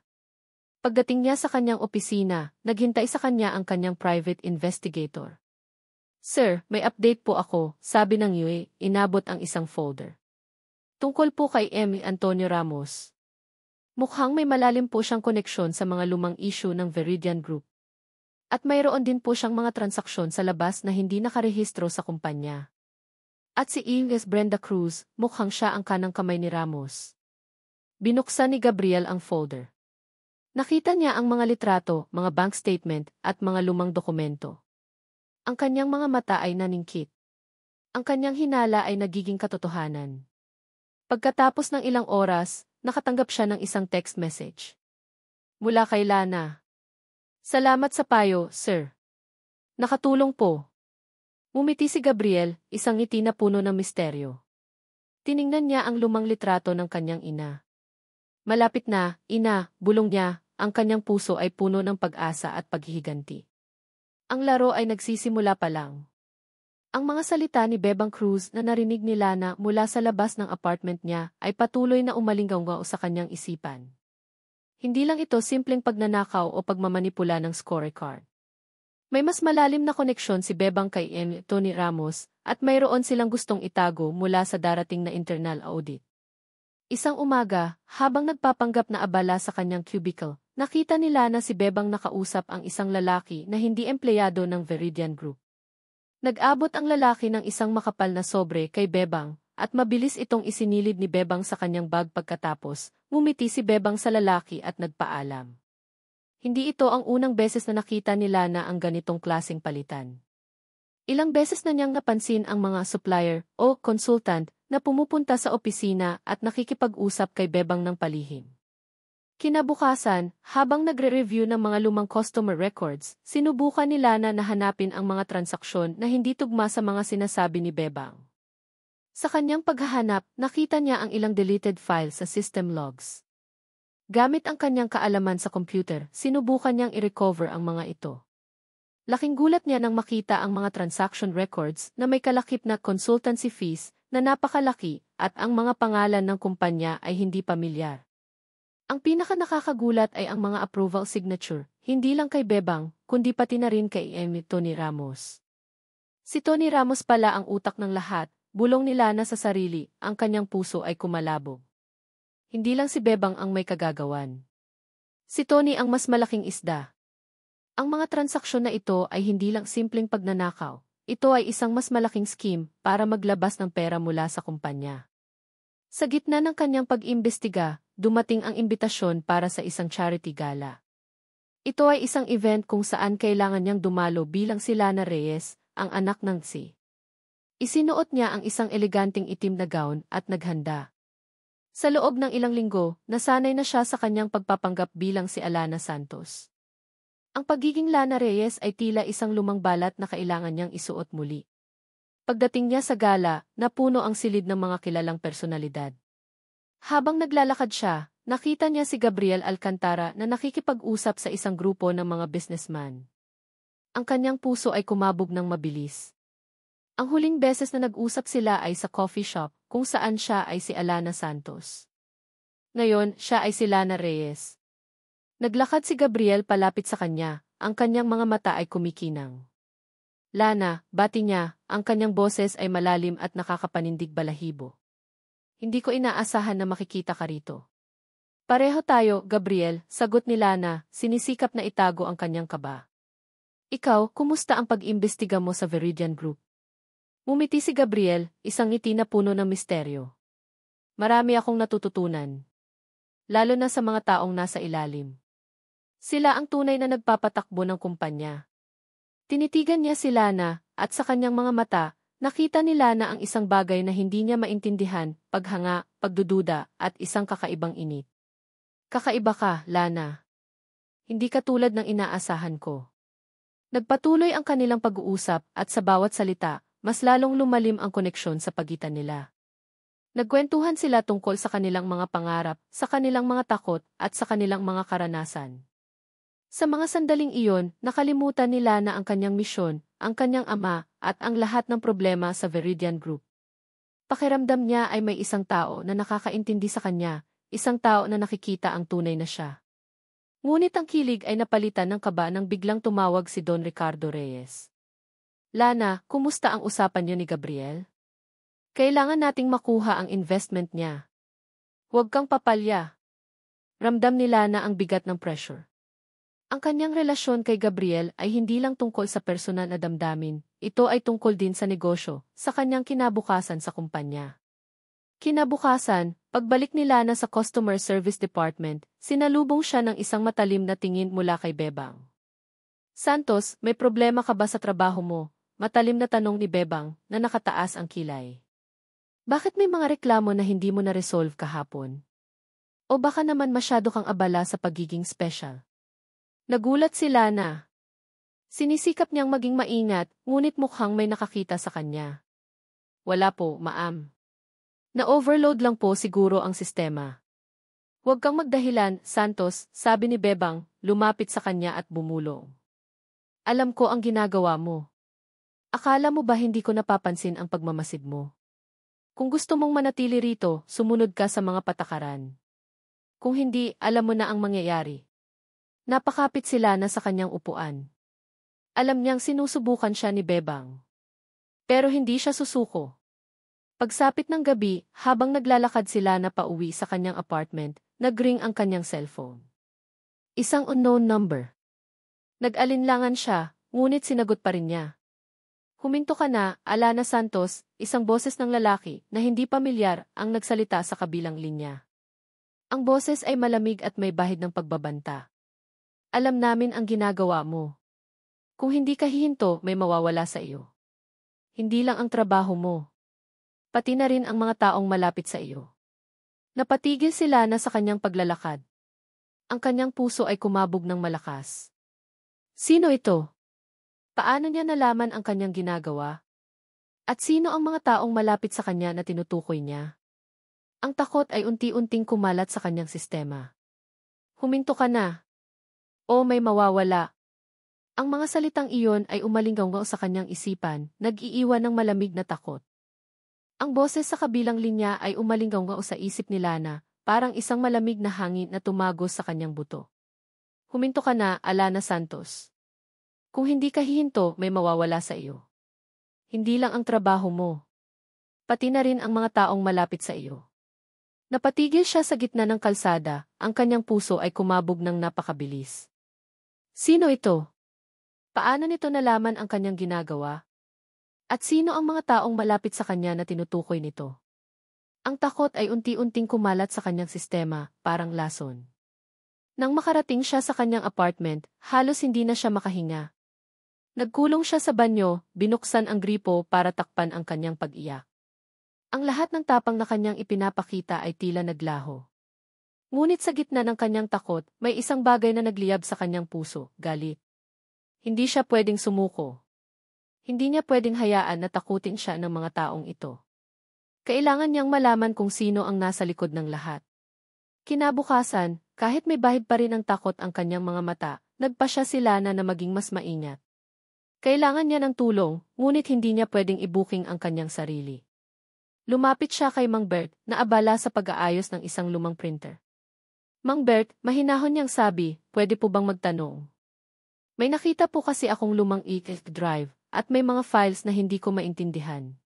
Pagdating niya sa kanyang opisina, naghintay sa kanya ang kanyang private investigator. Sir, may update po ako, sabi ng Yue, inabot ang isang folder. Tungkol po kay M. Antonio Ramos. Mukhang may malalim po siyang koneksyon sa mga lumang issue ng Veridian Group. At mayroon din po siyang mga transaksyon sa labas na hindi nakarehistro sa kumpanya. At si Ines Brenda Cruz, mukhang siya ang kanang kamay ni Ramos. Binuksan ni Gabriel ang folder. Nakita niya ang mga litrato, mga bank statement, at mga lumang dokumento. Ang kanyang mga mata ay naningkit. Ang kanyang hinala ay nagiging katotohanan. Pagkatapos ng ilang oras, nakatanggap siya ng isang text message. Mula kay Lana. Salamat sa payo, sir. Nakatulong po. Ngumiti si Gabriel, isang ngiti na puno ng misteryo. Tiningnan niya ang lumang litrato ng kanyang ina. Malapit na, ina, bulong niya, ang kanyang puso ay puno ng pag-asa at paghihiganti. Ang laro ay nagsisimula pa lang. Ang mga salita ni Bebang Cruz na narinig ni Lana mula sa labas ng apartment niya ay patuloy na umalinggaw sa kanyang isipan. Hindi lang ito simpleng pagnanakaw o pagmamanipula ng scorecard. May mas malalim na koneksyon si Bebang kay M. Tony Ramos at mayroon silang gustong itago mula sa darating na internal audit. Isang umaga, habang nagpapanggap na abala sa kanyang cubicle, nakita ni Lana si Bebang nakausap ang isang lalaki na hindi empleyado ng Veridian Group. Nag-abot ang lalaki ng isang makapal na sobre kay Bebang at mabilis itong isinilid ni Bebang sa kanyang bag pagkatapos, ngumiti si Bebang sa lalaki at nagpaalam. Hindi ito ang unang beses na nakita ni Lana ang ganitong klaseng palitan. Ilang beses na niyang napansin ang mga supplier o consultant na pumupunta sa opisina at nakikipag-usap kay Bebang ng palihim. Kinabukasan, habang nagre-review ng mga lumang customer records, sinubukan ni Lana na hanapin ang mga transaksyon na hindi tugma sa mga sinasabi ni Bebang. Sa kanyang paghahanap, nakita niya ang ilang deleted files sa system logs. Gamit ang kanyang kaalaman sa computer, sinubukan niyang i-recover ang mga ito. Laking gulat niya nang makita ang mga transaction records na may kalakip na consultancy fees na napakalaki at ang mga pangalan ng kumpanya ay hindi pamilyar. Ang pinaka-nakakagulat ay ang mga approval signature, hindi lang kay Bebang, kundi pati na rin kay M. Tony Ramos. Si Tony Ramos pala ang utak ng lahat, bulong ni Lana sa sarili, ang kanyang puso ay kumalabog. Hindi lang si Bebang ang may kagagawan. Si Tony ang mas malaking isda. Ang mga transaksyon na ito ay hindi lang simpleng pagnanakaw. Ito ay isang mas malaking scheme para maglabas ng pera mula sa kumpanya. Sa gitna ng kanyang pag-imbestiga, dumating ang imbitasyon para sa isang charity gala. Ito ay isang event kung saan kailangan niyang dumalo bilang si Lana Reyes, ang anak ng si. Isinuot niya ang isang eleganteng itim na gown at naghanda. Sa loob ng ilang linggo, nasanay na siya sa kanyang pagpapanggap bilang si Alana Santos. Ang pagiging Lana Reyes ay tila isang lumang balat na kailangan niyang isuot muli. Pagdating niya sa gala, napuno ang silid ng mga kilalang personalidad. Habang naglalakad siya, nakita niya si Gabriel Alcantara na nakikipag-usap sa isang grupo ng mga businessman. Ang kanyang puso ay kumabog ng mabilis. Ang huling beses na nag-usap sila ay sa coffee shop, kung saan siya ay si Alana Santos. Ngayon, siya ay si Lana Reyes. Naglakad si Gabriel palapit sa kanya, ang kanyang mga mata ay kumikinang. Lana, bati niya, ang kanyang boses ay malalim at nakakapanindig balahibo. Hindi ko inaasahan na makikita ka rito. Pareho tayo, Gabriel, sagot ni Lana, sinisikap na itago ang kanyang kaba. Ikaw, kumusta ang pag-imbestiga mo sa Veridian Group? Ngumiti si Gabriel, isang ngiti na puno ng misteryo. Marami akong natututunan. Lalo na sa mga taong nasa ilalim. Sila ang tunay na nagpapatakbo ng kumpanya. Tinitigan niya si Lana, at sa kanyang mga mata, nakita ni Lana ang isang bagay na hindi niya maintindihan, paghanga, pagdududa, at isang kakaibang init. Kakaiba ka, Lana. Hindi ka tulad ng inaasahan ko. Nagpatuloy ang kanilang pag-uusap at sa bawat salita, mas lalong lumalim ang koneksyon sa pagitan nila. Nagkwentuhan sila tungkol sa kanilang mga pangarap, sa kanilang mga takot, at sa kanilang mga karanasan. Sa mga sandaling iyon, nakalimutan nila na ang kanyang misyon, ang kanyang ama, at ang lahat ng problema sa Veridian Group. Pakiramdam niya ay may isang tao na nakakaintindi sa kanya, isang tao na nakikita ang tunay na siya. Ngunit ang kilig ay napalitan ng kaba nang biglang tumawag si Don Ricardo Reyes. Lana, kumusta ang usapan niyo ni Gabriel? Kailangan nating makuha ang investment niya. Huwag kang papalya. Ramdam ni Lana ang bigat ng pressure. Ang kanyang relasyon kay Gabriel ay hindi lang tungkol sa personal na damdamin, ito ay tungkol din sa negosyo, sa kanyang kinabukasan sa kumpanya. Kinabukasan, pagbalik ni Lana sa Customer Service Department, sinalubong siya ng isang matalim na tingin mula kay Bebang. Santos, may problema ka ba sa trabaho mo? Matalim na tanong ni Bebang, na nakataas ang kilay. Bakit may mga reklamo na hindi mo na-resolve kahapon? O baka naman masyado kang abala sa pagiging special? Nagulat si Lana. Sinisikap niyang maging maingat, ngunit mukhang may nakakita sa kanya. Wala po, ma'am. Na-overload lang po siguro ang sistema. Huwag kang magdahilan, Santos, sabi ni Bebang, lumapit sa kanya at bumulong. Alam ko ang ginagawa mo. Akala mo ba hindi ko napapansin ang pagmamasid mo? Kung gusto mong manatili rito, sumunod ka sa mga patakaran. Kung hindi, alam mo na ang mangyayari. Napakapit si Lana sa kanyang upuan. Alam niyang sinusubukan siya ni Bebang. Pero hindi siya susuko. Pagsapit ng gabi, habang naglalakad si Lana pauwi sa kanyang apartment, nag-ring ang kanyang cellphone. Isang unknown number. Nag-alinlangan siya, ngunit sinagot pa rin niya. Huminto ka na, Alana Santos, isang boses ng lalaki na hindi pamilyar ang nagsalita sa kabilang linya. Ang boses ay malamig at may bahid ng pagbabanta. Alam namin ang ginagawa mo. Kung hindi ka hihinto, may mawawala sa iyo. Hindi lang ang trabaho mo. Pati na rin ang mga taong malapit sa iyo. Napatigil si Lana sa kanyang paglalakad. Ang kanyang puso ay kumabog ng malakas. Sino ito? Paano niya nalaman ang kanyang ginagawa? At sino ang mga taong malapit sa kanya na tinutukoy niya? Ang takot ay unti-unting kumalat sa kanyang sistema. Huminto ka na. O may mawawala. Ang mga salitang iyon ay umalinggaw sa kanyang isipan, nag-iiwan ng malamig na takot. Ang boses sa kabilang linya ay umalinggaw sa isip ni Lana, parang isang malamig na hangin na tumagos sa kanyang buto. Huminto ka na, Alana Santos. Kung hindi ka hihinto, may mawawala sa iyo. Hindi lang ang trabaho mo. Pati na rin ang mga taong malapit sa iyo. Napatigil siya sa gitna ng kalsada, ang kanyang puso ay kumabog ng napakabilis. Sino ito? Paano nito nalaman ang kanyang ginagawa? At sino ang mga taong malapit sa kanya na tinutukoy nito? Ang takot ay unti-unting kumalat sa kanyang sistema, parang lason. Nang makarating siya sa kanyang apartment, halos hindi na siya makahinga. Nagkulong siya sa banyo, binuksan ang gripo para takpan ang kanyang pag-iyak. Ang lahat ng tapang na kanyang ipinapakita ay tila naglaho. Ngunit sa gitna ng kanyang takot, may isang bagay na nagliyab sa kanyang puso, galit. Hindi siya pwedeng sumuko. Hindi niya pwedeng hayaan na takutin siya ng mga taong ito. Kailangan niyang malaman kung sino ang nasa likod ng lahat. Kinabukasan, kahit may bahid pa rin ang takot ang kanyang mga mata, nagpasya si Lana na maging mas maingat. Kailangan niya ng tulong, ngunit hindi niya pwedeng i-booking ang kanyang sarili. Lumapit siya kay Mang Bert na abala sa pag-aayos ng isang lumang printer. Mang Bert, mahinahon niyang sabi, pwede po bang magtanong? May nakita po kasi akong lumang e-drive at may mga files na hindi ko maintindihan.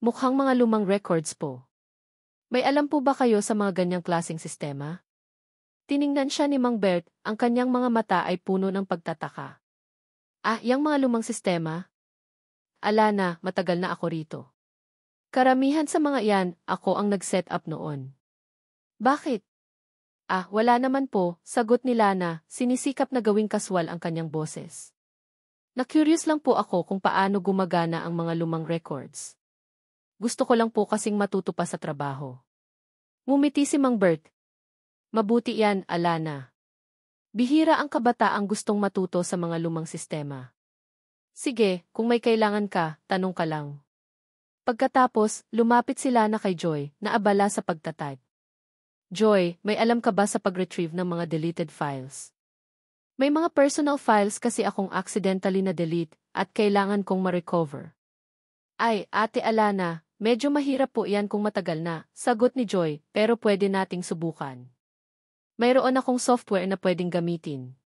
Mukhang mga lumang records po. May alam po ba kayo sa mga ganyang klaseng sistema? Tiningnan siya ni Mang Bert, ang kanyang mga mata ay puno ng pagtataka. Yang mga lumang sistema? Alana, matagal na ako rito. Karamihan sa mga iyan, ako ang nag-set up noon. Bakit? Wala naman po, sagot ni Lana, sinisikap na gawing kaswal ang kanyang boses. Na-curious lang po ako kung paano gumagana ang mga lumang records. Gusto ko lang po kasing matuto pa sa trabaho. Ngumiti si Mang Bert. Mabuti yan, Alana. Bihira ang kabataang gustong matuto sa mga lumang sistema. Sige, kung may kailangan ka, tanong ka lang. Pagkatapos, lumapit sila na kay Joy, na abala sa pagtatype. Joy, may alam ka ba sa pag-retrieve ng mga deleted files? May mga personal files kasi akong accidentally na-delete at kailangan kong ma-recover. Ay, Ate Alana, medyo mahirap po yan kung matagal na, sagot ni Joy, pero pwede nating subukan. Mayroon akong software na pwedeng gamitin.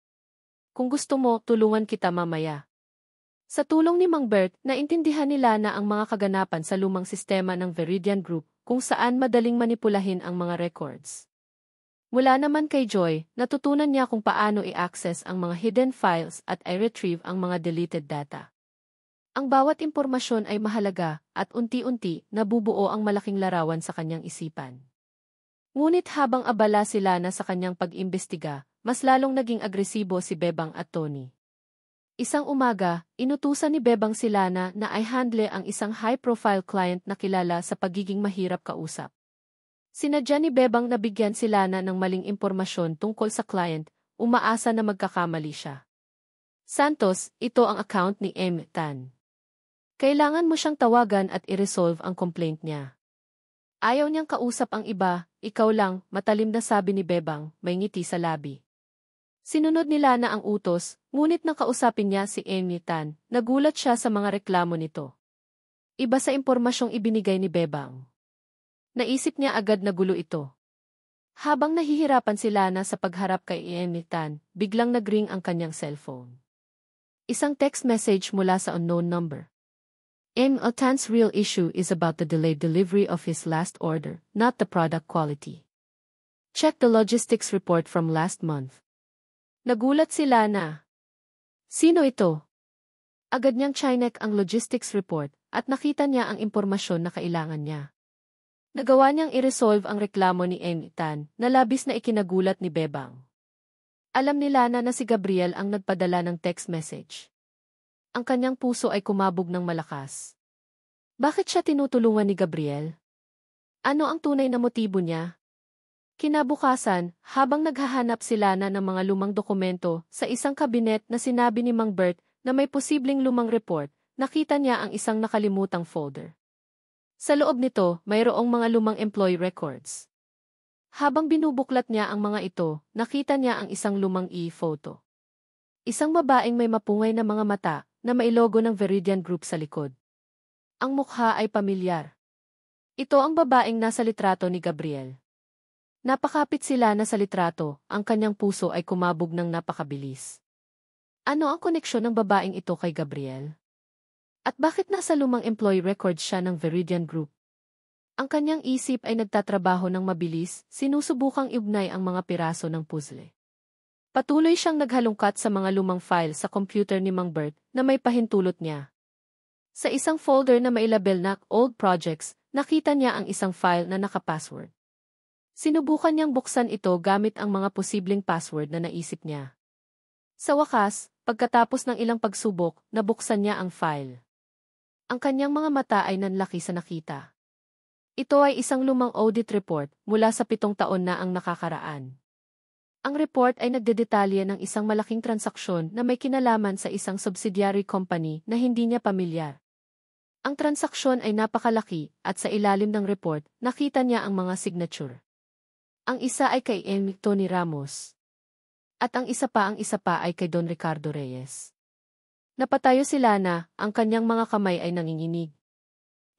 Kung gusto mo, tulungan kita mamaya. Sa tulong ni Mang Bert, naintindihan nila na ang mga kaganapan sa lumang sistema ng Veridian Group, kung saan madaling manipulahin ang mga records. Mula naman kay Joy, natutunan niya kung paano i-access ang mga hidden files at i-retrieve ang mga deleted data. Ang bawat impormasyon ay mahalaga at unti-unti nabubuo ang malaking larawan sa kanyang isipan. Ngunit habang abala sila na sa kanyang pag-imbestiga, mas lalong naging agresibo si Bebang at Tony. Isang umaga, inutusan ni Bebang si Lana na i-handle ang isang high-profile client na kilala sa pagiging mahirap kausap. Sinadya ni Bebang na bigyan si Lana ng maling impormasyon tungkol sa client, umaasa na magkakamali siya. Santos, ito ang account ni M. Tan. Kailangan mo siyang tawagan at i-resolve ang complaint niya. Ayaw niyang kausap ang iba, ikaw lang, matalim na sabi ni Bebang, may ngiti sa labi. Sinunod ni Lana ang utos, ngunit nang kausapin niya si M. Tan, nagulat siya sa mga reklamo nito. Iba sa impormasyong ibinigay ni Bebang. Naisip niya agad na gulo ito. Habang nahihirapan si Lana sa pagharap kay M. Tan, biglang nagring ang kanyang cellphone. Isang text message mula sa unknown number. M. Tan's real issue is about the delayed delivery of his last order, not the product quality. Check the logistics report from last month. Nagulat si Lana. Sino ito? Agad niyang chinek ang logistics report at nakita niya ang impormasyon na kailangan niya. Nagawa niyang i-resolve ang reklamo ni M. Tan na labis na ikinagulat ni Bebang. Alam ni Lana na si Gabriel ang nagpadala ng text message. Ang kanyang puso ay kumabog ng malakas. Bakit siya tinutulungan ni Gabriel? Ano ang tunay na motibo niya? Kinabukasan, habang naghahanap si Lana ng mga lumang dokumento sa isang kabinet na sinabi ni Mang Bert na may posibleng lumang report, nakita niya ang isang nakalimutang folder. Sa loob nito, mayroong mga lumang employee records. Habang binubuklat niya ang mga ito, nakita niya ang isang lumang e-photo. Isang babaeng may mapungay na mga mata, na may logo ng Veridian Group sa likod. Ang mukha ay pamilyar. Ito ang babaeng nasa litrato ni Gabriel. Napakapit sila na sa litrato, ang kanyang puso ay kumabog ng napakabilis. Ano ang koneksyon ng babaeng ito kay Gabriel? At bakit nasa lumang employee record siya ng Veridian Group? Ang kanyang isip ay nagtatrabaho ng mabilis, sinusubukang iugnay ang mga piraso ng puzzle. Patuloy siyang naghalungkat sa mga lumang file sa computer ni Mang Bert na may pahintulot niya. Sa isang folder na may label na Old Projects, nakita niya ang isang file na naka-password. Sinubukan niyang buksan ito gamit ang mga posibleng password na naisip niya. Sa wakas, pagkatapos ng ilang pagsubok, nabuksan niya ang file. Ang kanyang mga mata ay nanlaki sa nakita. Ito ay isang lumang audit report mula sa 7 taon na ang nakakaraan. Ang report ay nagdedetalye ng isang malaking transaksyon na may kinalaman sa isang subsidiary company na hindi niya pamilyar. Ang transaksyon ay napakalaki at sa ilalim ng report, nakita niya ang mga signature. Ang isa ay kay M. Tony Ramos. At ang isa pa ay kay Don Ricardo Reyes. Napatayo si Lana, ang kanyang mga kamay ay nanginginig.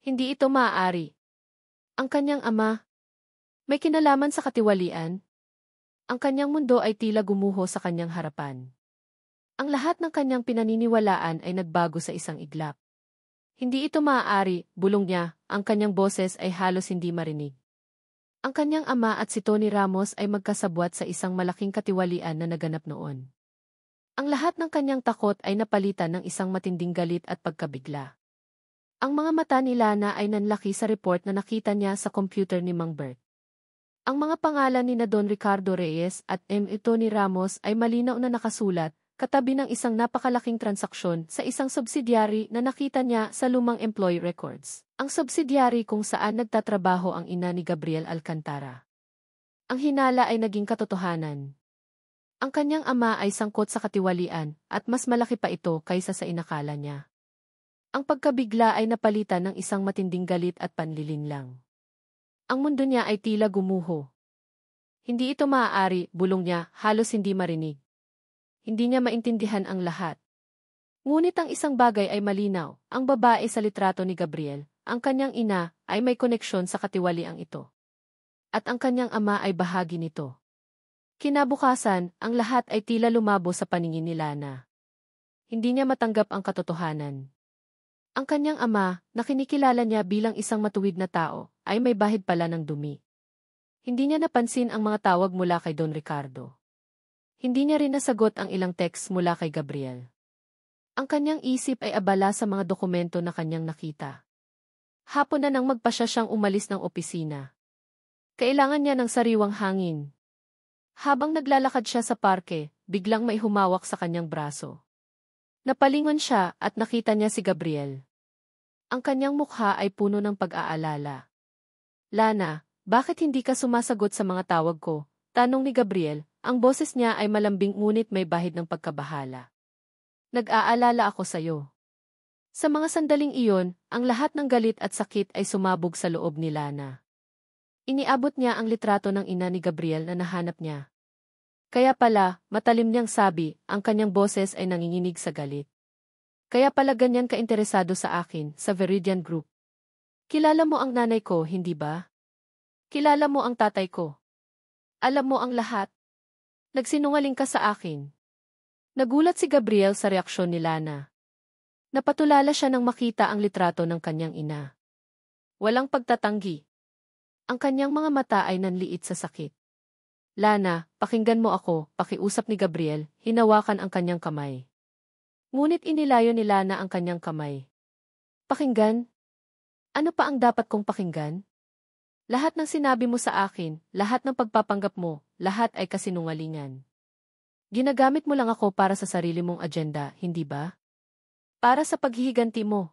Hindi ito maaari. Ang kanyang ama, may kinalaman sa katiwalian. Ang kanyang mundo ay tila gumuho sa kanyang harapan. Ang lahat ng kanyang pinaniniwalaan ay nagbago sa isang iglap. Hindi ito maaari, bulong niya, ang kanyang boses ay halos hindi marinig. Ang kanyang ama at si Tony Ramos ay magkasabwat sa isang malaking katiwalian na naganap noon. Ang lahat ng kanyang takot ay napalitan ng isang matinding galit at pagkabigla. Ang mga mata ni Lana ay nanlaki sa report na nakita niya sa computer ni Mang Bert. Ang mga pangalan ni Don Ricardo Reyes at M. Tony Ramos ay malinaw na nakasulat, katabi ng isang napakalaking transaksyon sa isang subsidiary na nakita niya sa lumang employee records. Ang subsidiary kung saan nagtatrabaho ang ina ni Gabriel Alcantara. Ang hinala ay naging katotohanan. Ang kanyang ama ay sangkot sa katiwalian at mas malaki pa ito kaysa sa inakala niya. Ang pagkabigla ay napalitan ng isang matinding galit at panlilinlang. Ang mundo niya ay tila gumuho. Hindi ito maaari, bulong niya, halos hindi marinig. Hindi niya maintindihan ang lahat. Ngunit ang isang bagay ay malinaw, ang babae sa litrato ni Gabriel, ang kanyang ina, ay may koneksyon sa katiwaliang ito. At ang kanyang ama ay bahagi nito. Kinabukasan, ang lahat ay tila lumabo sa paningin ni Lana. Hindi niya matanggap ang katotohanan. Ang kanyang ama, na kinikilala niya bilang isang matuwid na tao, ay may bahid pala ng dumi. Hindi niya napansin ang mga tawag mula kay Don Ricardo. Hindi niya rin nasagot ang ilang text mula kay Gabriel. Ang kanyang isip ay abala sa mga dokumento na kanyang nakita. Hapon na nang magpasya siyang umalis ng opisina. Kailangan niya ng sariwang hangin. Habang naglalakad siya sa parke, biglang may humawak sa kanyang braso. Napalingon siya at nakita niya si Gabriel. Ang kanyang mukha ay puno ng pag-aalala. Lana, bakit hindi ka sumasagot sa mga tawag ko? Tanong ni Gabriel, ang boses niya ay malambing ngunit may bahid ng pagkabahala. Nag-aalala ako sa'yo. Sa mga sandaling iyon, ang lahat ng galit at sakit ay sumabog sa loob ni Lana. Iniabot niya ang litrato ng ina ni Gabriel na nahanap niya. Kaya pala, matalim niyang sabi, ang kanyang boses ay nanginginig sa galit. Kaya pala ganyan ka-interesado sa akin, sa Veridian Group. Kilala mo ang nanay ko, hindi ba? Kilala mo ang tatay ko. Alam mo ang lahat. Nagsinungaling ka sa akin. Nagulat si Gabriel sa reaksyon ni Lana. Napatulala siya nang makita ang litrato ng kanyang ina. Walang pagtatanggi. Ang kanyang mga mata ay nanliit sa sakit. Lana, pakinggan mo ako, pakiusap ni Gabriel, hinawakan ang kanyang kamay. Ngunit inilayo ni Lana ang kanyang kamay. Pakinggan? Ano pa ang dapat kong pakinggan? Lahat ng sinabi mo sa akin, lahat ng pagpapanggap mo, lahat ay kasinungalingan. Ginagamit mo lang ako para sa sarili mong agenda, hindi ba? Para sa paghihiganti mo.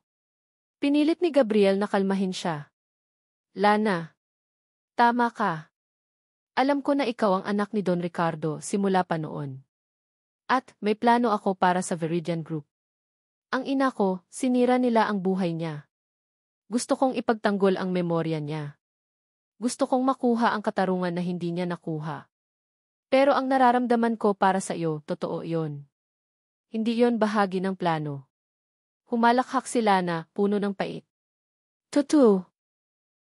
Pinilit ni Gabriel na kalmahin siya. Lana, tama ka. Alam ko na ikaw ang anak ni Don Ricardo simula pa noon. At may plano ako para sa Veridian Group. Ang ina ko, sinira nila ang buhay niya. Gusto kong ipagtanggol ang memorya niya. Gusto kong makuha ang katarungan na hindi niya nakuha. Pero ang nararamdaman ko para sa iyo, totoo yon. Hindi yon bahagi ng plano. Humalakhak si Lana, puno ng pait. Totoo.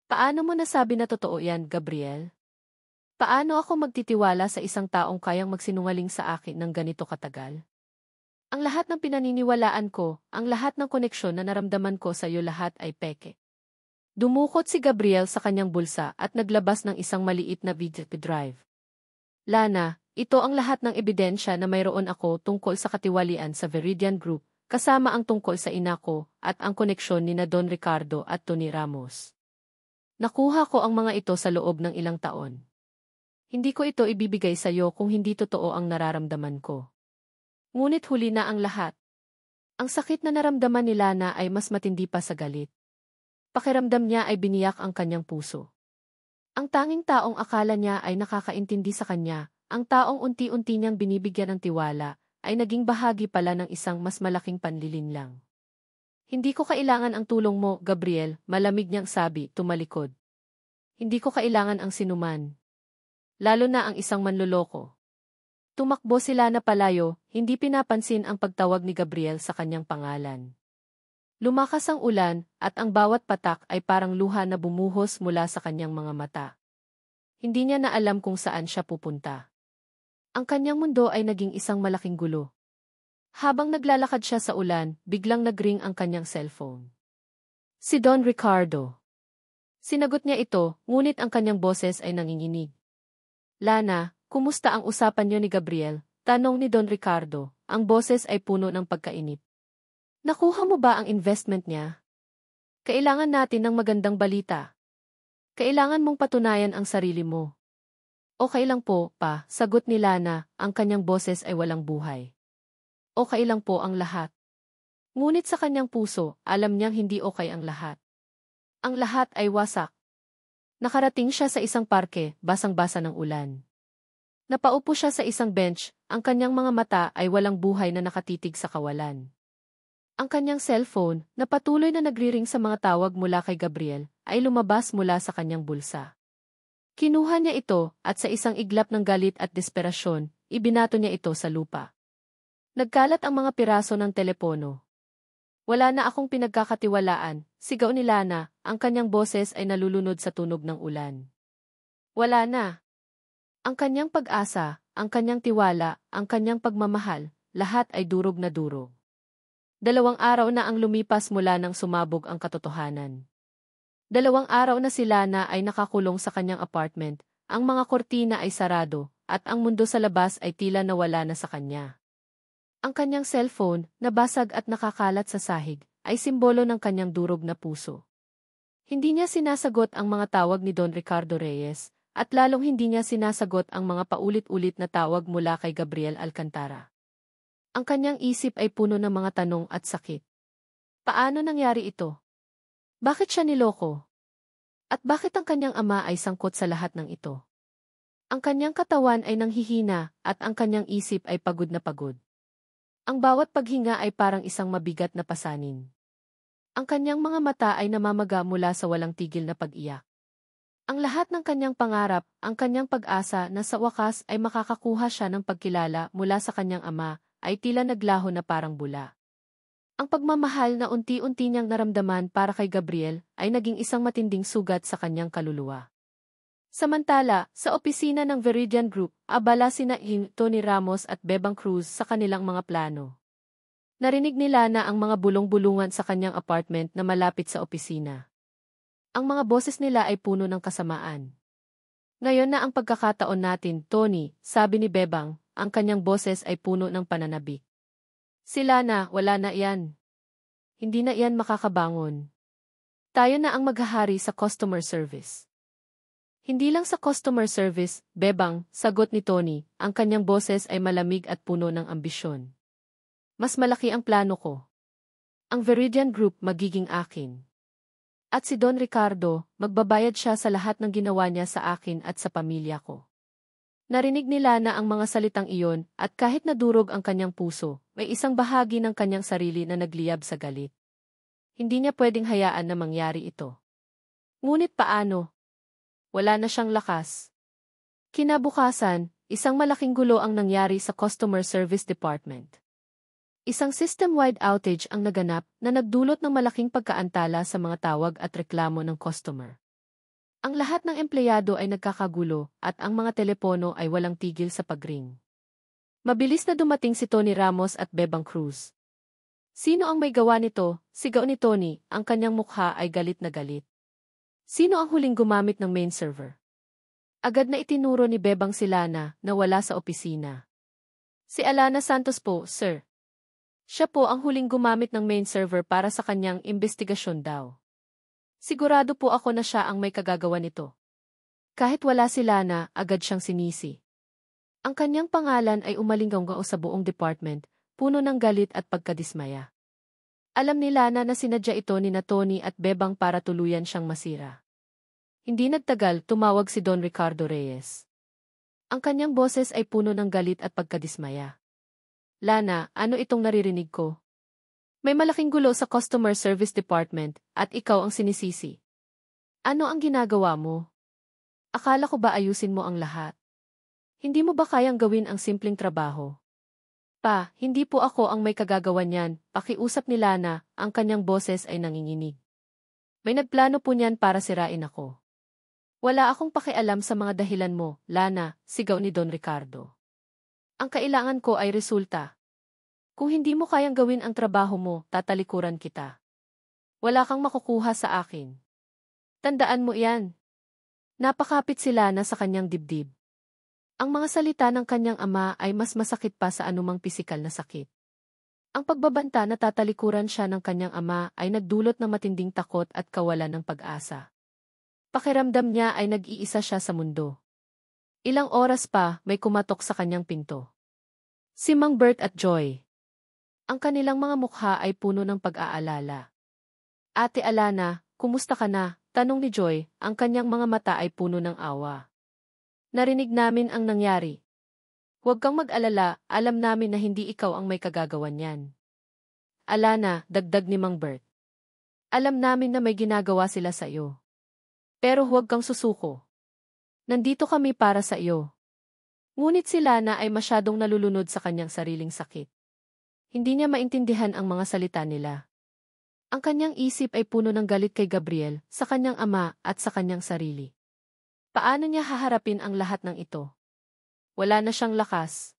Paano mo nasabi na totoo yan, Gabriel? Paano ako magtitiwala sa isang taong kayang magsinungaling sa akin ng ganito katagal? Ang lahat ng pinaniniwalaan ko, ang lahat ng koneksyon na naramdaman ko sa iyo lahat ay peke. Dumukot si Gabriel sa kanyang bulsa at naglabas ng isang maliit na video drive. Lana, ito ang lahat ng ebidensya na mayroon ako tungkol sa katiwalian sa Veridian Group, kasama ang tungkol sa ina ko at ang koneksyon ni na Don Ricardo at Tony Ramos. Nakuha ko ang mga ito sa loob ng ilang taon. Hindi ko ito ibibigay sa iyo kung hindi totoo ang nararamdaman ko. Ngunit huli na ang lahat. Ang sakit na naramdaman ni Lana ay mas matindi pa sa galit. Pakiramdam niya ay biniyak ang kanyang puso. Ang tanging taong akala niya ay nakakaintindi sa kanya, ang taong unti-unti niyang binibigyan ng tiwala, ay naging bahagi pala ng isang mas malaking panlilinlang. Hindi ko kailangan ang tulong mo, Gabriel, malamig niyang sabi, tumalikod. Hindi ko kailangan ang sinuman. Lalo na ang isang manloloko. Tumakbo sila na palayo, hindi pinapansin ang pagtawag ni Gabriel sa kanyang pangalan. Lumakas ang ulan, at ang bawat patak ay parang luha na bumuhos mula sa kanyang mga mata. Hindi niya na alam kung saan siya pupunta. Ang kanyang mundo ay naging isang malaking gulo. Habang naglalakad siya sa ulan, biglang nagring ang kanyang cellphone. Si Don Ricardo. Sinagot niya ito, ngunit ang kanyang boses ay nanginginig. Lana, kumusta ang usapan niyo ni Gabriel? Tanong ni Don Ricardo, ang boses ay puno ng pagkainip. Nakuha mo ba ang investment niya? Kailangan natin ng magandang balita. Kailangan mong patunayan ang sarili mo. Okay lang po, pa, sagot ni Lana, ang kanyang boses ay walang buhay. Okay lang po ang lahat. Ngunit sa kanyang puso, alam niyang hindi okay ang lahat. Ang lahat ay wasak. Nakarating siya sa isang parke, basang-basa ng ulan. Napaupo siya sa isang bench, ang kanyang mga mata ay walang buhay na nakatitig sa kawalan. Ang kanyang cellphone, na patuloy na nagriring sa mga tawag mula kay Gabriel, ay lumabas mula sa kanyang bulsa. Kinuha niya ito at sa isang iglap ng galit at desperasyon, ibinato niya ito sa lupa. Nagkalat ang mga piraso ng telepono. Wala na akong pinagkakatiwalaan, sigaw ni Lana, ang kanyang boses ay nalulunod sa tunog ng ulan. Wala na. Ang kanyang pag-asa, ang kanyang tiwala, ang kanyang pagmamahal, lahat ay durog na durog. 2 araw na ang lumipas mula nang sumabog ang katotohanan. 2 araw na si Lana ay nakakulong sa kanyang apartment, ang mga kortina ay sarado, at ang mundo sa labas ay tila nawala na sa kanya. Ang kanyang cellphone, na basag at nakakalat sa sahig, ay simbolo ng kanyang durog na puso. Hindi niya sinasagot ang mga tawag ni Don Ricardo Reyes, at lalong hindi niya sinasagot ang mga paulit-ulit na tawag mula kay Gabriel Alcantara. Ang kanyang isip ay puno ng mga tanong at sakit. Paano nangyari ito? Bakit siya niloko? At bakit ang kanyang ama ay sangkot sa lahat ng ito? Ang kanyang katawan ay nanghihina at ang kanyang isip ay pagod na pagod. Ang bawat paghinga ay parang isang mabigat na pasanin. Ang kanyang mga mata ay namamaga mula sa walang tigil na pag-iyak. Ang lahat ng kanyang pangarap, ang kanyang pag-asa na sa wakas ay makakakuha siya ng pagkilala mula sa kanyang ama, ay tila naglaho na parang bula. Ang pagmamahal na unti-unti niyang naramdaman para kay Gabriel ay naging isang matinding sugat sa kanyang kaluluwa. Samantala, sa opisina ng Veridian Group, abala sina Tony Ramos at Bebang Cruz sa kanilang mga plano. Narinig nila na ang mga bulong-bulungan sa kanyang apartment na malapit sa opisina. Ang mga boses nila ay puno ng kasamaan. Ngayon na ang pagkakataon natin, Tony, sabi ni Bebang, ang kanyang boses ay puno ng pananabik. Sila na, wala na iyan. Hindi na iyan makakabangon. Tayo na ang maghahari sa customer service. Hindi lang sa customer service, Bebang, sagot ni Tony, ang kanyang boses ay malamig at puno ng ambisyon. Mas malaki ang plano ko. Ang Veridian Group magiging akin. At si Don Ricardo, magbabayad siya sa lahat ng ginawa niya sa akin at sa pamilya ko. Narinig nila na ang mga salitang iyon at kahit nadurog ang kanyang puso, may isang bahagi ng kanyang sarili na nagliyab sa galit. Hindi niya pwedeng hayaan na mangyari ito. Ngunit paano? Wala na siyang lakas. Kinabukasan, isang malaking gulo ang nangyari sa Customer Service Department. Isang system-wide outage ang naganap na nagdulot ng malaking pagkaantala sa mga tawag at reklamo ng customer. Ang lahat ng empleyado ay nagkakagulo at ang mga telepono ay walang tigil sa pagring. Mabilis na dumating si Tony Ramos at Bebang Cruz. Sino ang may gawa nito? Sigaw ni Tony, ang kanyang mukha ay galit na galit. Sino ang huling gumamit ng main server? Agad na itinuro ni Bebang si Lana na wala sa opisina. Si Alana Santos po, sir. Siya po ang huling gumamit ng main server para sa kanyang investigasyon daw. Sigurado po ako na siya ang may kagagawa nito. Kahit wala si Lana, agad siyang sinisi. Ang kanyang pangalan ay umalinggaw sa buong department, puno ng galit at pagkadismaya. Alam ni Lana na sinadya ito ni Tony at Bebang para tuluyan siyang masira. Hindi nagtagal, tumawag si Don Ricardo Reyes. Ang kanyang boses ay puno ng galit at pagkadismaya. Lana, ano itong naririnig ko? May malaking gulo sa Customer Service Department at ikaw ang sinisisi. Ano ang ginagawa mo? Akala ko ba ayusin mo ang lahat? Hindi mo ba kayang gawin ang simpleng trabaho? Pa, hindi po ako ang may kagagawa niyan, pakiusap ni Lana, ang kanyang boses ay nanginginig. May nagplano po niyan para sirain ako. Wala akong pakialam sa mga dahilan mo, Lana, sigaw ni Don Ricardo. Ang kailangan ko ay resulta. Kung hindi mo kayang gawin ang trabaho mo, tatalikuran kita. Wala kang makukuha sa akin. Tandaan mo iyan. Napakapit si Lana sa kanyang dibdib. Ang mga salita ng kanyang ama ay mas masakit pa sa anumang pisikal na sakit. Ang pagbabanta na tatalikuran siya ng kanyang ama ay nagdulot ng matinding takot at kawalan ng pag-asa. Pakiramdam niya ay nag-iisa siya sa mundo. Ilang oras pa, may kumatok sa kanyang pinto. Si Mang Bert at Joy. Ang kanilang mga mukha ay puno ng pag-aalala. Ate Alana, kumusta ka na? Tanong ni Joy, ang kanyang mga mata ay puno ng awa. Narinig namin ang nangyari. Huwag kang mag-alala, alam namin na hindi ikaw ang may kagagawan niyan. Alana, dagdag ni Mang Bert. Alam namin na may ginagawa sila sa iyo. Pero huwag kang susuko. Nandito kami para sa iyo. Ngunit si Lana ay masyadong nalulunod sa kanyang sariling sakit. Hindi niya maintindihan ang mga salita nila. Ang kanyang isip ay puno ng galit kay Gabriel, sa kanyang ama at sa kanyang sarili. Paano niya haharapin ang lahat ng ito? Wala na siyang lakas.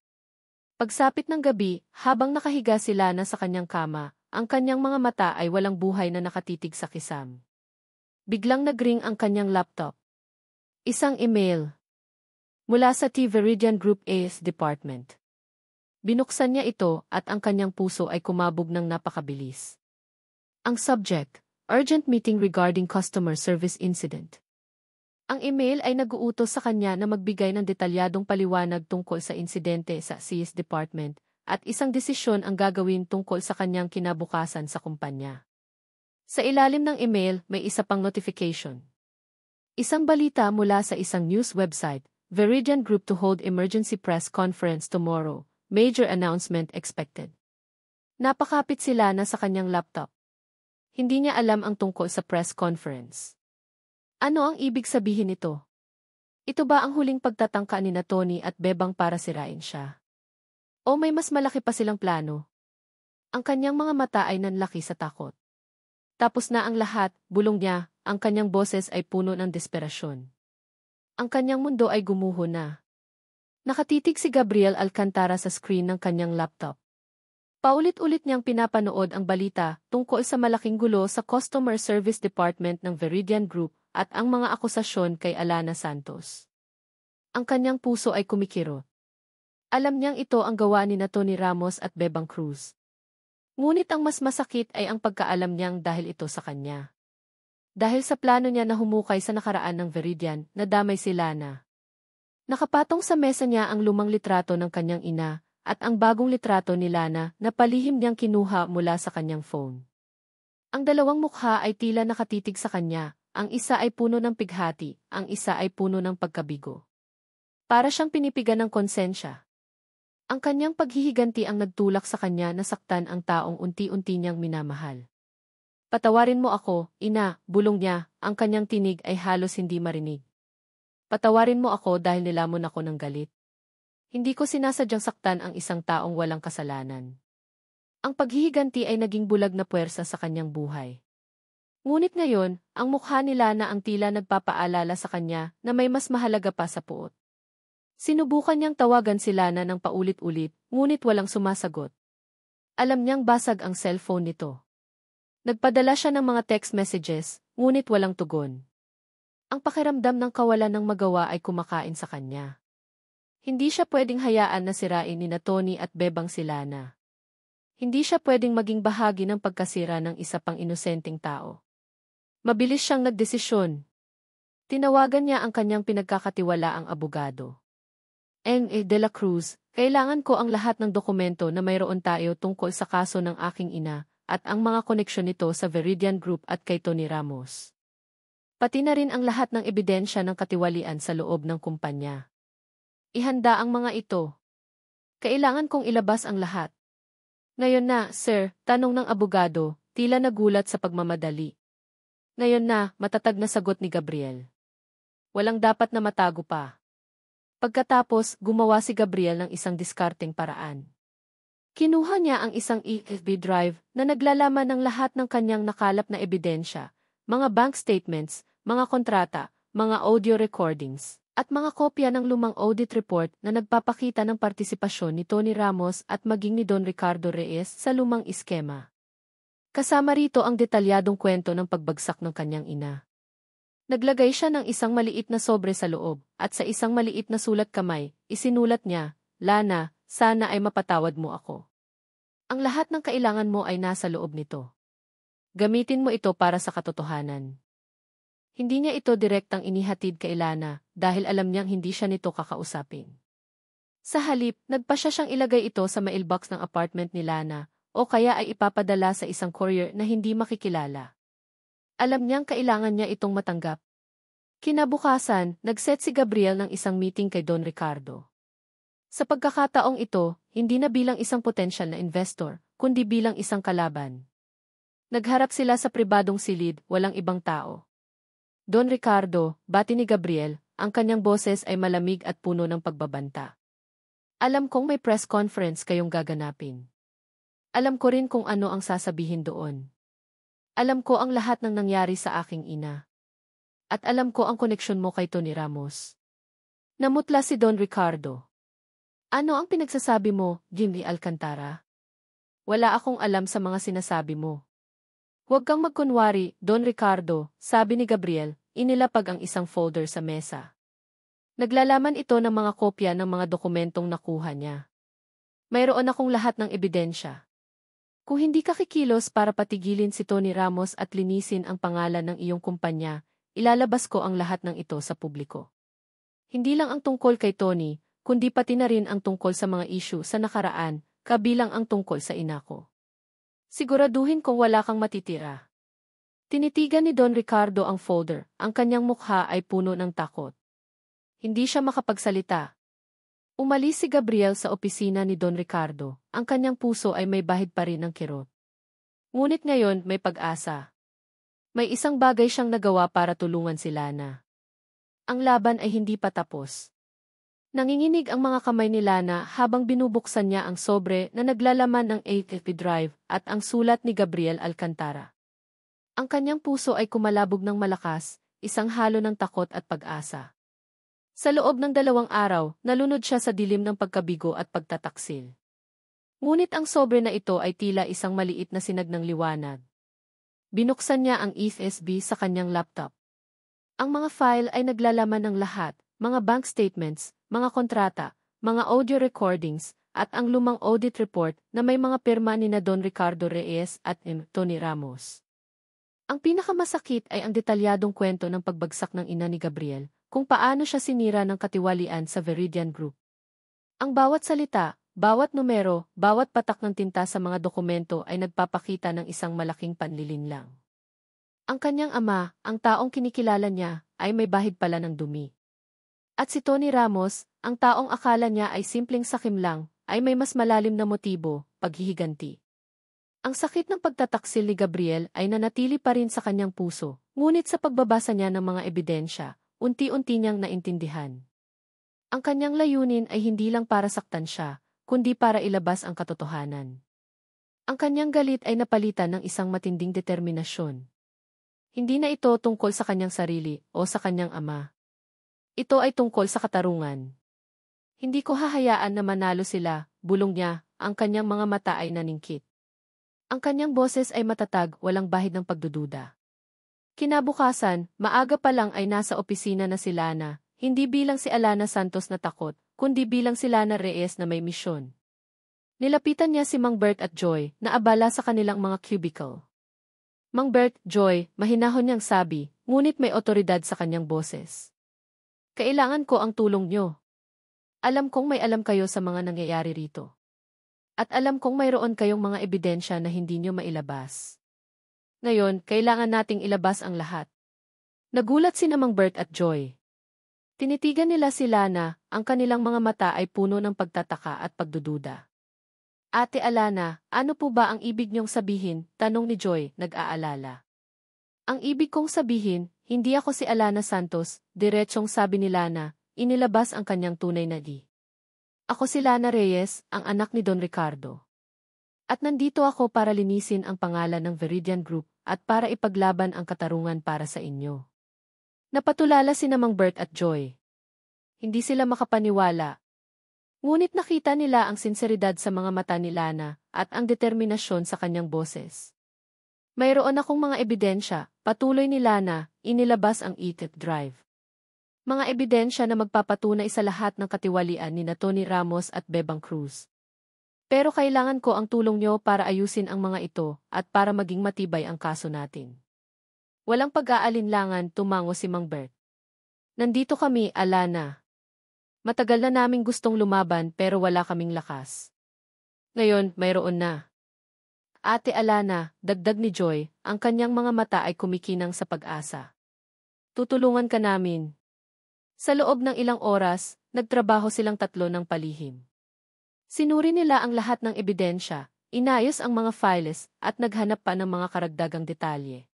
Pagsapit ng gabi, habang nakahiga si Lana sa kanyang kama, ang kanyang mga mata ay walang buhay na nakatitig sa kisam. Biglang nagring ang kanyang laptop. Isang email. Mula sa T. Veridian Group AS Department. Binuksan niya ito at ang kanyang puso ay kumabog ng napakabilis. Ang subject, Urgent Meeting Regarding Customer Service Incident. Ang email ay nag-uutos sa kanya na magbigay ng detalyadong paliwanag tungkol sa insidente sa CS Department at isang desisyon ang gagawin tungkol sa kanyang kinabukasan sa kumpanya. Sa ilalim ng email, may isa pang notification. Isang balita mula sa isang news website, Veridian Group to hold emergency press conference tomorrow, major announcement expected. Napakapit si Lana sa kanyang laptop. Hindi niya alam ang tungkol sa press conference. Ano ang ibig sabihin nito? Ito ba ang huling pagtatangka ni Tony at Bebang para sirain siya? O may mas malaki pa silang plano? Ang kanyang mga mata ay nanlaki sa takot. Tapos na ang lahat, bulong niya, ang kanyang boses ay puno ng desperasyon. Ang kanyang mundo ay gumuho na. Nakatitig si Gabriel Alcantara sa screen ng kanyang laptop. Paulit-ulit niyang pinapanood ang balita tungkol sa malaking gulo sa Customer Service Department ng Veridian Group at ang mga akusasyon kay Alana Santos. Ang kanyang puso ay kumikirot. Alam niyang ito ang gawa ni Tony Ramos at Bebang Cruz. Ngunit ang mas masakit ay ang pagkaalam niyang dahil ito sa kanya. Dahil sa plano niya na humukay sa nakaraan ng Veridian, nadamay si Lana. Nakapatong sa mesa niya ang lumang litrato ng kanyang ina, at ang bagong litrato ni Lana na palihim niyang kinuha mula sa kanyang phone. Ang dalawang mukha ay tila nakatitig sa kanya, ang isa ay puno ng pighati, ang isa ay puno ng pagkabigo. Para siyang pinipigan ng konsensya. Ang kanyang paghihiganti ang nagtulak sa kanya na saktan ang taong unti-unti niyang minamahal. Patawarin mo ako, ina, bulong niya, ang kanyang tinig ay halos hindi marinig. Patawarin mo ako dahil nilamon ako ng galit. Hindi ko sinasadyang saktan ang isang taong walang kasalanan. Ang paghihiganti ay naging bulag na puwersa sa kanyang buhay. Ngunit ngayon, ang mukha ni Lana ang tila nagpapaalala sa kanya na may mas mahalaga pa sa puot. Sinubukan niyang tawagan si Lana ng paulit-ulit, ngunit walang sumasagot. Alam niyang basag ang cellphone nito. Nagpadala siya ng mga text messages, ngunit walang tugon. Ang pakiramdam ng kawalan ng magawa ay kumakain sa kanya. Hindi siya pwedeng hayaan na sirain ni Tony at Bebang si Lana. Hindi siya pwedeng maging bahagi ng pagkasira ng isa pang inosenteng tao. Mabilis siyang nagdesisyon. Tinawagan niya ang kanyang pinagkakatiwalaang abogado. N.A. de la Cruz, kailangan ko ang lahat ng dokumento na mayroon tayo tungkol sa kaso ng aking ina at ang mga koneksyon nito sa Veridian Group at kay Tony Ramos. Pati na rin ang lahat ng ebidensya ng katiwalian sa loob ng kumpanya. Ihanda ang mga ito. Kailangan kong ilabas ang lahat. Ngayon na, sir, tanong ng abogado, tila nagulat sa pagmamadali. Ngayon na, matatag na sagot ni Gabriel. Walang dapat na matago pa. Pagkatapos, gumawa si Gabriel ng isang diskarteng paraan. Kinuha niya ang isang USB drive na naglalaman ng lahat ng kanyang nakalap na ebidensya, mga bank statements, mga kontrata, mga audio recordings, at mga kopya ng lumang audit report na nagpapakita ng partisipasyon ni Tony Ramos at maging ni Don Ricardo Reyes sa lumang iskema. Kasama rito ang detalyadong kwento ng pagbagsak ng kanyang ina. Naglagay siya ng isang maliit na sobre sa loob, at sa isang maliit na sulat kamay, isinulat niya, Lana, sana ay mapatawad mo ako. Ang lahat ng kailangan mo ay nasa loob nito. Gamitin mo ito para sa katotohanan. Hindi niya ito direktang inihatid kay Lana dahil alam niyang hindi siya nito kakausapin. Sa halip, nagpa siyang ilagay ito sa mailbox ng apartment ni Lana o kaya ay ipapadala sa isang courier na hindi makikilala. Alam niyang kailangan niya itong matanggap. Kinabukasan, nag-set si Gabriel ng isang meeting kay Don Ricardo. Sa pagkakataong ito, hindi na bilang isang potensyal na investor, kundi bilang isang kalaban. Nagharap sila sa pribadong silid, walang ibang tao. Don Ricardo, bati ni Gabriel, ang kanyang boses ay malamig at puno ng pagbabanta. Alam kong may press conference kayong gaganapin. Alam ko rin kung ano ang sasabihin doon. Alam ko ang lahat ng nangyari sa aking ina. At alam ko ang koneksyon mo kay Tony Ramos. Namutla si Don Ricardo. Ano ang pinagsasabi mo, Jimmy Alcantara? Wala akong alam sa mga sinasabi mo. Huwag kang magkunwari, Don Ricardo, sabi ni Gabriel, inilapag ang isang folder sa mesa. Naglalaman ito ng mga kopya ng mga dokumentong nakuha niya. Mayroon akong lahat ng ebidensya. Kung hindi ka kikilos para patigilin si Tony Ramos at linisin ang pangalan ng iyong kumpanya, ilalabas ko ang lahat ng ito sa publiko. Hindi lang ang tungkol kay Tony, kundi pati na rin ang tungkol sa mga issue sa nakaraan, kabilang ang tungkol sa ina ko. Siguraduhin kong wala kang matitira. Tinitigan ni Don Ricardo ang folder, ang kanyang mukha ay puno ng takot. Hindi siya makapagsalita. Umalis si Gabriel sa opisina ni Don Ricardo, ang kanyang puso ay may bahid pa rin ng kirot. Ngunit ngayon may pag-asa. May isang bagay siyang nagawa para tulungan si Lana. Ang laban ay hindi pa tapos. Nanginginig ang mga kamay ni Lana habang binubuksan niya ang sobre na naglalaman ng ATP drive at ang sulat ni Gabriel Alcantara. Ang kanyang puso ay kumalabog ng malakas, isang halo ng takot at pag-asa. Sa loob ng 2 araw, nalunod siya sa dilim ng pagkabigo at pagtataksil. Ngunit ang sobre na ito ay tila isang maliit na sinag ng liwanag. Binuksan niya ang USB sa kanyang laptop. Ang mga file ay naglalaman ng lahat, mga bank statements, mga kontrata, mga audio recordings, at ang lumang audit report na may mga pirma ni na Don Ricardo Reyes at Tony Ramos. Ang pinakamasakit ay ang detalyadong kwento ng pagbagsak ng ina ni Gabriel, kung paano siya sinira ng katiwalian sa Veridian Group. Ang bawat salita, bawat numero, bawat patak ng tinta sa mga dokumento ay nagpapakita ng isang malaking panlilinlang. Ang kanyang ama, ang taong kinikilala niya, ay may bahid pala ng dumi. At si Tony Ramos, ang taong akala niya ay simpleng sakim lang, ay may mas malalim na motibo, paghihiganti. Ang sakit ng pagtataksil ni Gabriel ay nanatili pa rin sa kanyang puso, ngunit sa pagbabasa niya ng mga ebidensya, unti-unti niyang naintindihan. Ang kanyang layunin ay hindi lang para saktan siya, kundi para ilabas ang katotohanan. Ang kanyang galit ay napalitan ng isang matinding determinasyon. Hindi na ito tungkol sa kanyang sarili o sa kanyang ama. Ito ay tungkol sa katarungan. Hindi ko hahayaan na manalo sila, bulong niya, ang kanyang mga mata ay naningkit. Ang kanyang boses ay matatag, walang bahid ng pagdududa. Kinabukasan, maaga pa lang ay nasa opisina na si Lana, hindi bilang si Alana Santos na takot, kundi bilang si Lana Reyes na may misyon. Nilapitan niya si Mang Bert at Joy, na abala sa kanilang mga cubicle. Mang Bert, Joy, mahinahon niyang sabi, ngunit may otoridad sa kanyang boses. Kailangan ko ang tulong niyo. Alam kong may alam kayo sa mga nangyayari rito. At alam kong mayroon kayong mga ebidensya na hindi niyo mailabas. Ngayon, kailangan nating ilabas ang lahat. Nagulat si Mang Bert at Joy. Tinitigan nila si Lana, ang kanilang mga mata ay puno ng pagtataka at pagdududa. Ate Alana, ano po ba ang ibig niyong sabihin? Tanong ni Joy, nag-aalala. Ang ibig kong sabihin, hindi ako si Alana Santos, diretsong sabi ni Lana, inilabas ang kanyang tunay na di. Ako si Lana Reyes, ang anak ni Don Ricardo. At nandito ako para linisin ang pangalan ng Veridian Group at para ipaglaban ang katarungan para sa inyo. Napatulala si Mang Bert at Joy. Hindi sila makapaniwala. Ngunit nakita nila ang sinseridad sa mga mata ni Lana at ang determinasyon sa kanyang boses. Mayroon akong mga ebidensya, patuloy ni Lana, inilabas ang ETIP drive. Mga ebidensya na magpapatunay sa lahat ng katiwalian ni na Tony Ramos at Bebang Cruz. Pero kailangan ko ang tulong niyo para ayusin ang mga ito at para maging matibay ang kaso natin. Walang pag-aalinlangan, tumango si Mang Bert. Nandito kami, Alana. Matagal na naming gustong lumaban pero wala kaming lakas. Ngayon, mayroon na. Ate Alana, dagdag ni Joy, ang kanyang mga mata ay kumikinang sa pag-asa. Tutulungan ka namin. Sa loob ng ilang oras, nagtrabaho silang tatlo ng palihim. Sinuri nila ang lahat ng ebidensya, inayos ang mga files, at naghanap pa ng mga karagdagang detalye.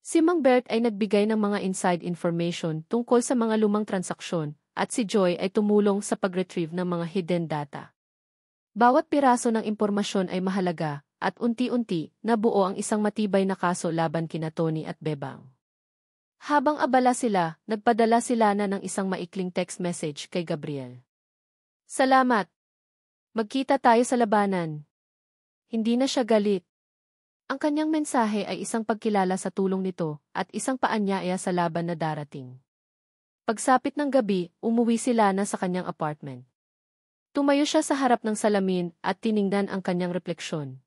Si Mang Bert ay nagbigay ng mga inside information tungkol sa mga lumang transaksyon, at si Joy ay tumulong sa pag-retrieve ng mga hidden data. Bawat piraso ng impormasyon ay mahalaga, at unti-unti, nabuo ang isang matibay na kaso laban kina Tony at Bebang. Habang abala sila, nagpadala sila ng isang maikling text message kay Gabriel. Salamat! Magkita tayo sa labanan. Hindi na siya galit. Ang kanyang mensahe ay isang pagkilala sa tulong nito at isang paanyaya sa laban na darating. Pagsapit ng gabi, umuwi sila sa kanyang apartment. Tumayo siya sa harap ng salamin at tiningnan ang kanyang refleksyon.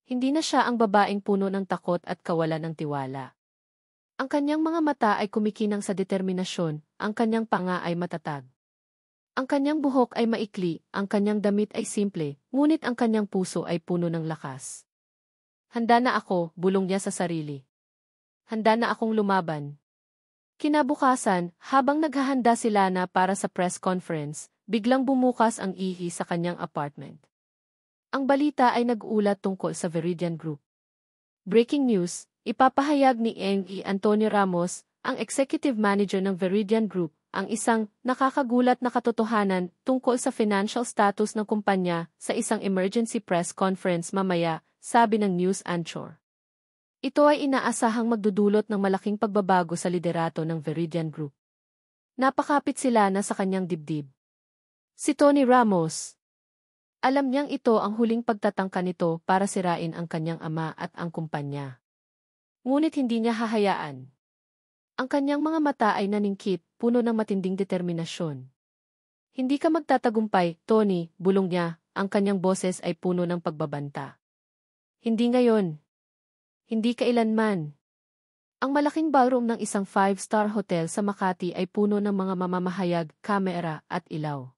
Hindi na siya ang babaeng puno ng takot at kawalan ng tiwala. Ang kanyang mga mata ay kumikinang sa determinasyon, ang kanyang panga ay matatag. Ang kanyang buhok ay maikli, ang kanyang damit ay simple, ngunit ang kanyang puso ay puno ng lakas. Handa na ako, bulong niya sa sarili. Handa na akong lumaban. Kinabukasan, habang naghahanda sila para sa press conference, biglang bumukas ang ihi sa kanyang apartment. Ang balita ay nag-ulat tungkol sa Veridian Group. Breaking news, ipapahayag ni Antonio Ramos, ang executive manager ng Veridian Group, ang isang nakakagulat na katotohanan tungkol sa financial status ng kumpanya sa isang emergency press conference mamaya, sabi ng news anchor. Ito ay inaasahang magdudulot ng malaking pagbabago sa liderato ng Veridian Group. Napakapit sila sa kanyang dibdib. Si Tony Ramos. Alam niyang ito ang huling pagtatangka nito para sirain ang kanyang ama at ang kumpanya. Ngunit hindi niya hahayaan. Ang kanyang mga mata ay naningkit, puno ng matinding determinasyon. Hindi ka magtatagumpay, Tony, bulong niya, ang kanyang boses ay puno ng pagbabanta. Hindi ngayon. Hindi kailanman. Ang malaking ballroom ng isang 5-star hotel sa Makati ay puno ng mga mamamahayag, kamera, at ilaw.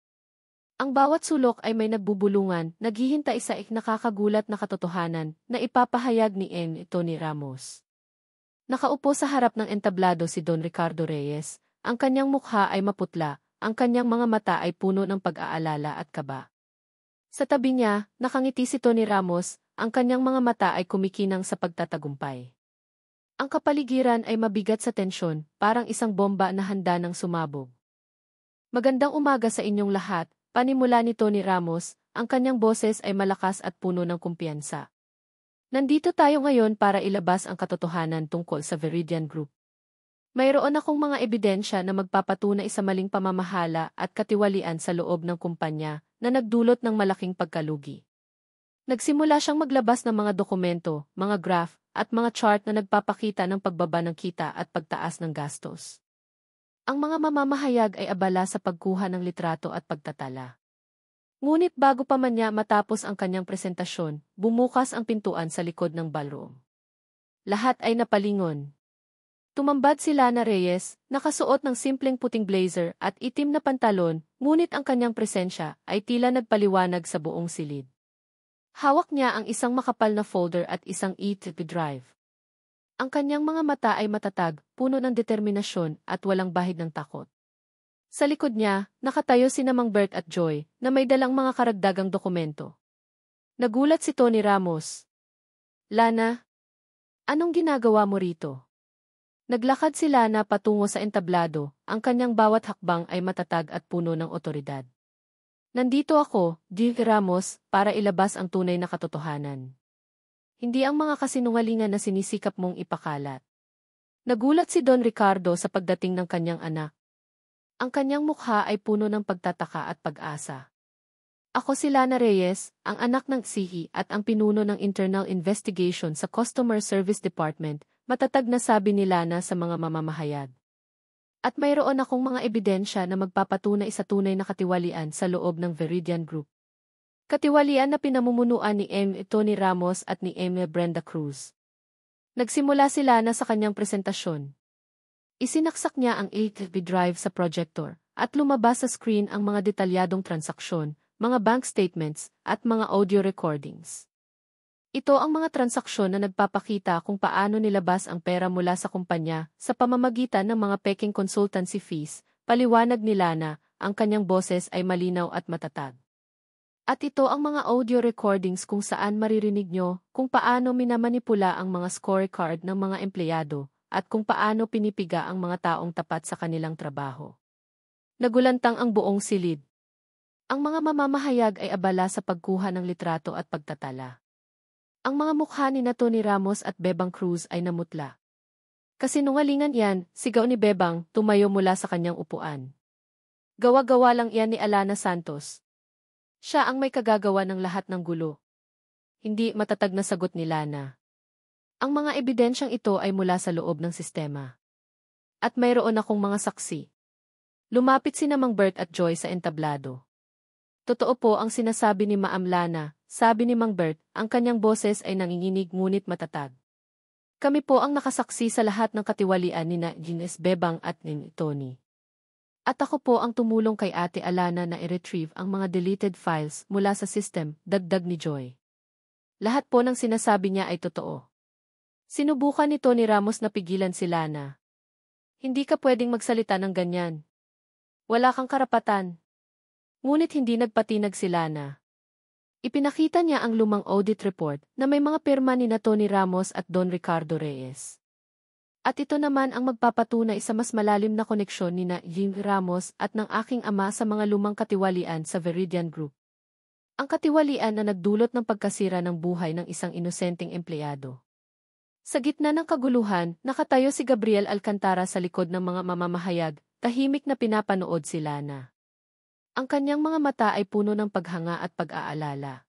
Ang bawat sulok ay may nagbubulungan, naghihintay sa nakakagulat na katotohanan na ipapahayag ni Tony Ramos. Nakaupo sa harap ng entablado si Don Ricardo Reyes, ang kanyang mukha ay maputla, ang kanyang mga mata ay puno ng pag-aalala at kaba. Sa tabi niya, nakangiti si Tony Ramos, ang kanyang mga mata ay kumikinang sa pagtatagumpay. Ang kapaligiran ay mabigat sa tensyon, parang isang bomba na handa ng sumabog. Magandang umaga sa inyong lahat, panimula ni Tony Ramos, ang kanyang boses ay malakas at puno ng kumpiyansa. Nandito tayo ngayon para ilabas ang katotohanan tungkol sa Veridian Group. Mayroon akong mga ebidensya na magpapatunay sa maling pamamahala at katiwalian sa loob ng kumpanya na nagdulot ng malaking pagkalugi. Nagsimula siyang maglabas ng mga dokumento, mga graph, at mga chart na nagpapakita ng pagbaba ng kita at pagtaas ng gastos. Ang mga mamamahayag ay abala sa pagkuha ng litrato at pagtatala. Ngunit bago pa man niya matapos ang kanyang presentasyon, bumukas ang pintuan sa likod ng ballroom. Lahat ay napalingon. Tumambad si Lana Reyes, nakasuot ng simpleng puting blazer at itim na pantalon, ngunit ang kanyang presensya ay tila nagpaliwanag sa buong silid. Hawak niya ang isang makapal na folder at isang e-TV drive. Ang kanyang mga mata ay matatag, puno ng determinasyon at walang bahid ng takot. Sa likod niya, nakatayo sina Mang Bert at Joy, na may dalang mga karagdagang dokumento. Nagulat si Tony Ramos. Lana, anong ginagawa mo rito? Naglakad si Lana patungo sa entablado, ang kanyang bawat hakbang ay matatag at puno ng otoridad. Nandito ako, Dick Ramos, para ilabas ang tunay na katotohanan. Hindi ang mga kasinungalingan na sinisikap mong ipakalat. Nagulat si Don Ricardo sa pagdating ng kanyang anak. Ang kanyang mukha ay puno ng pagtataka at pag-asa. Ako si Lana Reyes, ang anak ng Sihi at ang pinuno ng Internal Investigation sa Customer Service Department, matatag na sabi ni Lana sa mga mamamahayag. At mayroon akong mga ebidensya na magpapatunay sa tunay na katiwalian sa loob ng Veridian Group. Katiwalian na pinamumunuan ni Tony Ramos at ni Brenda Cruz. Nagsimula si Lana sa kanyang presentasyon. Isinaksak niya ang e-TV drive sa projector at lumabas sa screen ang mga detalyadong transaksyon, mga bank statements, at mga audio recordings. Ito ang mga transaksyon na nagpapakita kung paano nilabas ang pera mula sa kumpanya sa pamamagitan ng mga peking consultancy fees, paliwanag ni Lana, ang kanyang boses ay malinaw at matatag. At ito ang mga audio recordings kung saan maririnig nyo kung paano minamanipula ang mga scorecard ng mga empleyado at kung paano pinipiga ang mga taong tapat sa kanilang trabaho. Nagulantang ang buong silid. Ang mga mamamahayag ay abala sa pagkuha ng litrato at pagtatala. Ang mga mukha ni Tony Ramos at Bebang Cruz ay namutla. Kasinungalingan yan, sigaw ni Bebang, tumayo mula sa kanyang upuan. Gawa-gawa lang yan ni Alana Santos. Siya ang may kagagawa ng lahat ng gulo. Hindi, matatag na sagot ni Lana. Ang mga ebidensyang ito ay mula sa loob ng sistema. At mayroon akong mga saksi. Lumapit sina Mang Bert at Joy sa entablado. Totoo po ang sinasabi ni Maam Lana, sabi ni Mang Bert, ang kanyang boses ay nanginginig ngunit matatag. Kami po ang nakasaksi sa lahat ng katiwalian ni Ginés Bebang at ni Tony. At ako po ang tumulong kay Ate Alana na i-retrieve ang mga deleted files mula sa system, dagdag ni Joy. Lahat po ng sinasabi niya ay totoo. Sinubukan ni Tony Ramos na pigilan si Lana. Hindi ka pwedeng magsalita ng ganyan. Wala kang karapatan. Ngunit hindi nagpatinag si Lana. Ipinakita niya ang lumang audit report na may mga pirma ni Tony Ramos at Don Ricardo Reyes. At ito naman ang magpapatunay sa mas malalim na koneksyon ni Jing Ramos at ng aking ama sa mga lumang katiwalian sa Veridian Group. Ang katiwalian na nagdulot ng pagkasira ng buhay ng isang inosenteng empleyado. Sa gitna ng kaguluhan, nakatayo si Gabriel Alcantara sa likod ng mga mamamahayag, tahimik na pinapanood si Lana. Ang kanyang mga mata ay puno ng paghanga at pag-aalala.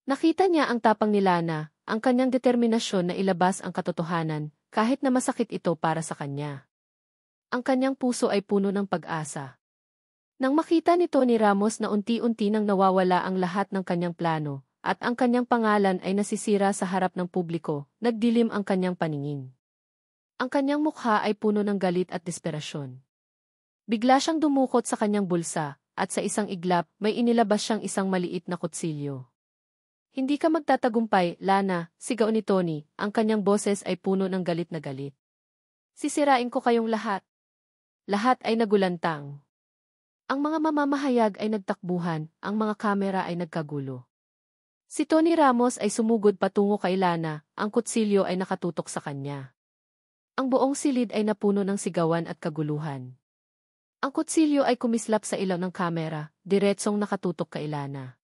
Nakita niya ang tapang ni Lana, ang kanyang determinasyon na ilabas ang katotohanan, kahit na masakit ito para sa kanya. Ang kanyang puso ay puno ng pag-asa. Nang makita ni Tony Ramos na unti-unti nang nawawala ang lahat ng kanyang plano, at ang kanyang pangalan ay nasisira sa harap ng publiko, nagdilim ang kanyang paningin. Ang kanyang mukha ay puno ng galit at desperasyon. Bigla siyang dumukot sa kanyang bulsa, at sa isang iglap, may inilabas siyang isang maliit na kutsilyo. Hindi ka magtatagumpay, Lana, sigaw ni Tony, ang kanyang boses ay puno ng galit na galit. Sisirain ko kayong lahat. Lahat ay nagulantang. Ang mga mamamahayag ay nagtakbuhan, ang mga kamera ay nagkagulo. Si Tony Ramos ay sumugod patungo kay Lana, ang kutsilyo ay nakatutok sa kanya. Ang buong silid ay napuno ng sigawan at kaguluhan. Ang kutsilyo ay kumislap sa ilaw ng kamera, diretsong nakatutok kay Lana.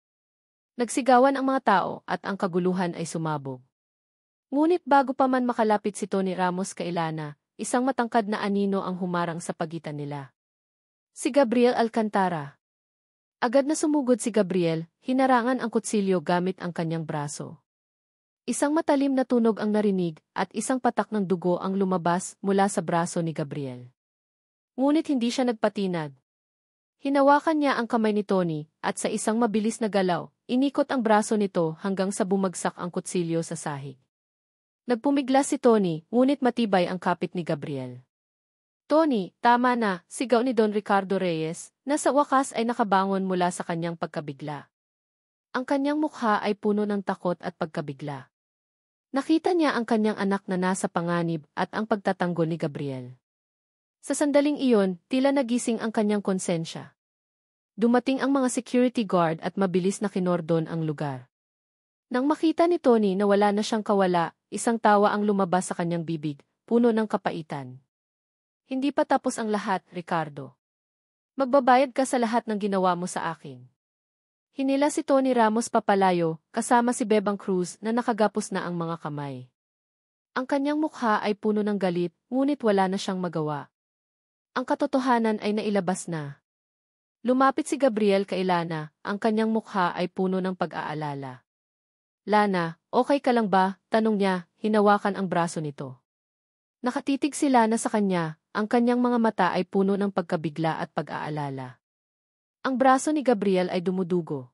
Nagsigawan ang mga tao at ang kaguluhan ay sumabog. Ngunit bago pa man makalapit si Tony Ramos kay Lana, isang matangkad na anino ang humarang sa pagitan nila. Si Gabriel Alcantara. Agad na sumugod si Gabriel, hinarangan ang kutsilyo gamit ang kanyang braso. Isang matalim na tunog ang narinig at isang patak ng dugo ang lumabas mula sa braso ni Gabriel. Ngunit hindi siya nagpatinag. Hinawakan niya ang kamay ni Tony at sa isang mabilis na galaw, inikot ang braso nito hanggang sa bumagsak ang kutsilyo sa sahig. Nagpumiglas si Tony, ngunit matibay ang kapit ni Gabriel. Tony, tama na, sigaw ni Don Ricardo Reyes, na sa wakas ay nakabangon mula sa kanyang pagkabigla. Ang kanyang mukha ay puno ng takot at pagkabigla. Nakita niya ang kanyang anak na nasa panganib at ang pagtatanggol ni Gabriel. Sa sandaling iyon, tila nagising ang kanyang konsensya. Dumating ang mga security guard at mabilis na kinordon ang lugar. Nang makita ni Tony na wala na siyang kawala, isang tawa ang lumabas sa kanyang bibig, puno ng kapaitan. Hindi pa tapos ang lahat, Ricardo. Magbabayad ka sa lahat ng ginawa mo sa akin. Hinila si Tony Ramos papalayo, kasama si Bebang Cruz na nakagapos na ang mga kamay. Ang kanyang mukha ay puno ng galit, ngunit wala na siyang magawa. Ang katotohanan ay nailabas na. Lumapit si Gabriel kay Lana, ang kanyang mukha ay puno ng pag-aalala. Lana, okay ka lang ba? Tanong niya, hinawakan ang braso nito. Nakatitig si Lana sa kanya, ang kanyang mga mata ay puno ng pagkabigla at pag-aalala. Ang braso ni Gabriel ay dumudugo.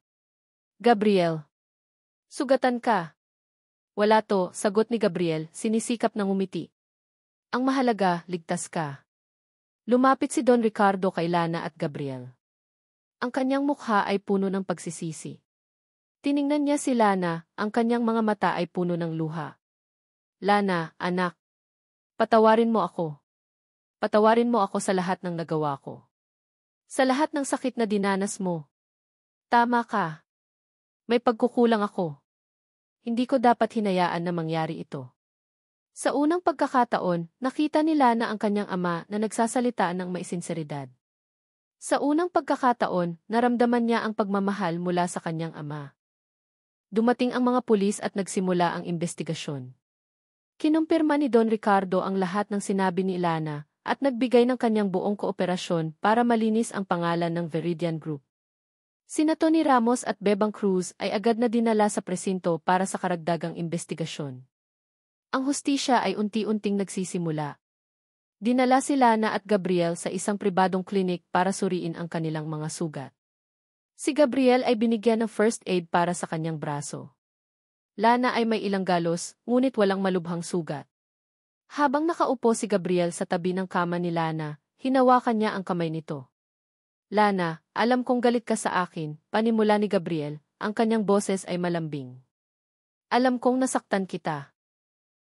Gabriel. Sugatan ka. Wala to, sagot ni Gabriel, sinisikap ng umiti. Ang mahalaga, ligtas ka. Lumapit si Don Ricardo kay Lana at Gabriel. Ang kanyang mukha ay puno ng pagsisisi. Tiningnan niya si Lana, ang kanyang mga mata ay puno ng luha. Lana, anak. Patawarin mo ako. Patawarin mo ako sa lahat ng nagawa ko. Sa lahat ng sakit na dinanas mo. Tama ka. May pagkukulang ako. Hindi ko dapat hinayaan na mangyari ito. Sa unang pagkakataon, nakita ni Lana ang kanyang ama na nagsasalita ng maisinseridad. Sa unang pagkakataon, naramdaman niya ang pagmamahal mula sa kanyang ama. Dumating ang mga pulis at nagsimula ang investigasyon. Kinumpirma ni Don Ricardo ang lahat ng sinabi ni Lana at nagbigay ng kanyang buong kooperasyon para malinis ang pangalan ng Veridian Group. Sina Tony Ramos at Bebang Cruz ay agad na dinala sa presinto para sa karagdagang investigasyon. Ang hustisya ay unti-unting nagsisimula. Dinala si Lana at Gabriel sa isang pribadong klinik para suriin ang kanilang mga sugat. Si Gabriel ay binigyan ng first aid para sa kanyang braso. Lana ay may ilang galos, ngunit walang malubhang sugat. Habang nakaupo si Gabriel sa tabi ng kama ni Lana, hinawakan niya ang kamay nito. Lana, alam kong galit ka sa akin, panimula ni Gabriel, ang kanyang boses ay malambing. Alam kong nasaktan kita.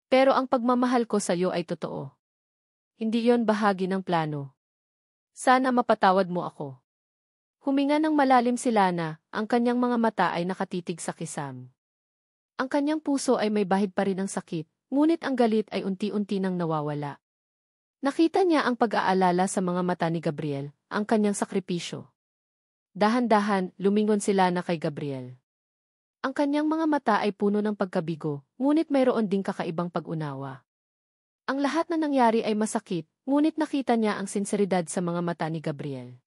Pero ang pagmamahal ko sa iyo ay totoo. Hindi yon bahagi ng plano. Sana mapatawad mo ako. Huminga ng malalim si Lana, ang kanyang mga mata ay nakatitig sa kisam. Ang kanyang puso ay may bahid pa rin ng sakit, ngunit ang galit ay unti-unti nang nawawala. Nakita niya ang pag-aalala sa mga mata ni Gabriel, ang kanyang sakripisyo. Dahan-dahan, lumingon si Lana kay Gabriel. Ang kanyang mga mata ay puno ng pagkabigo, ngunit mayroon ding kakaibang pag-unawa. Ang lahat na nangyari ay masakit, ngunit nakita niya ang sinseridad sa mga mata ni Gabriel.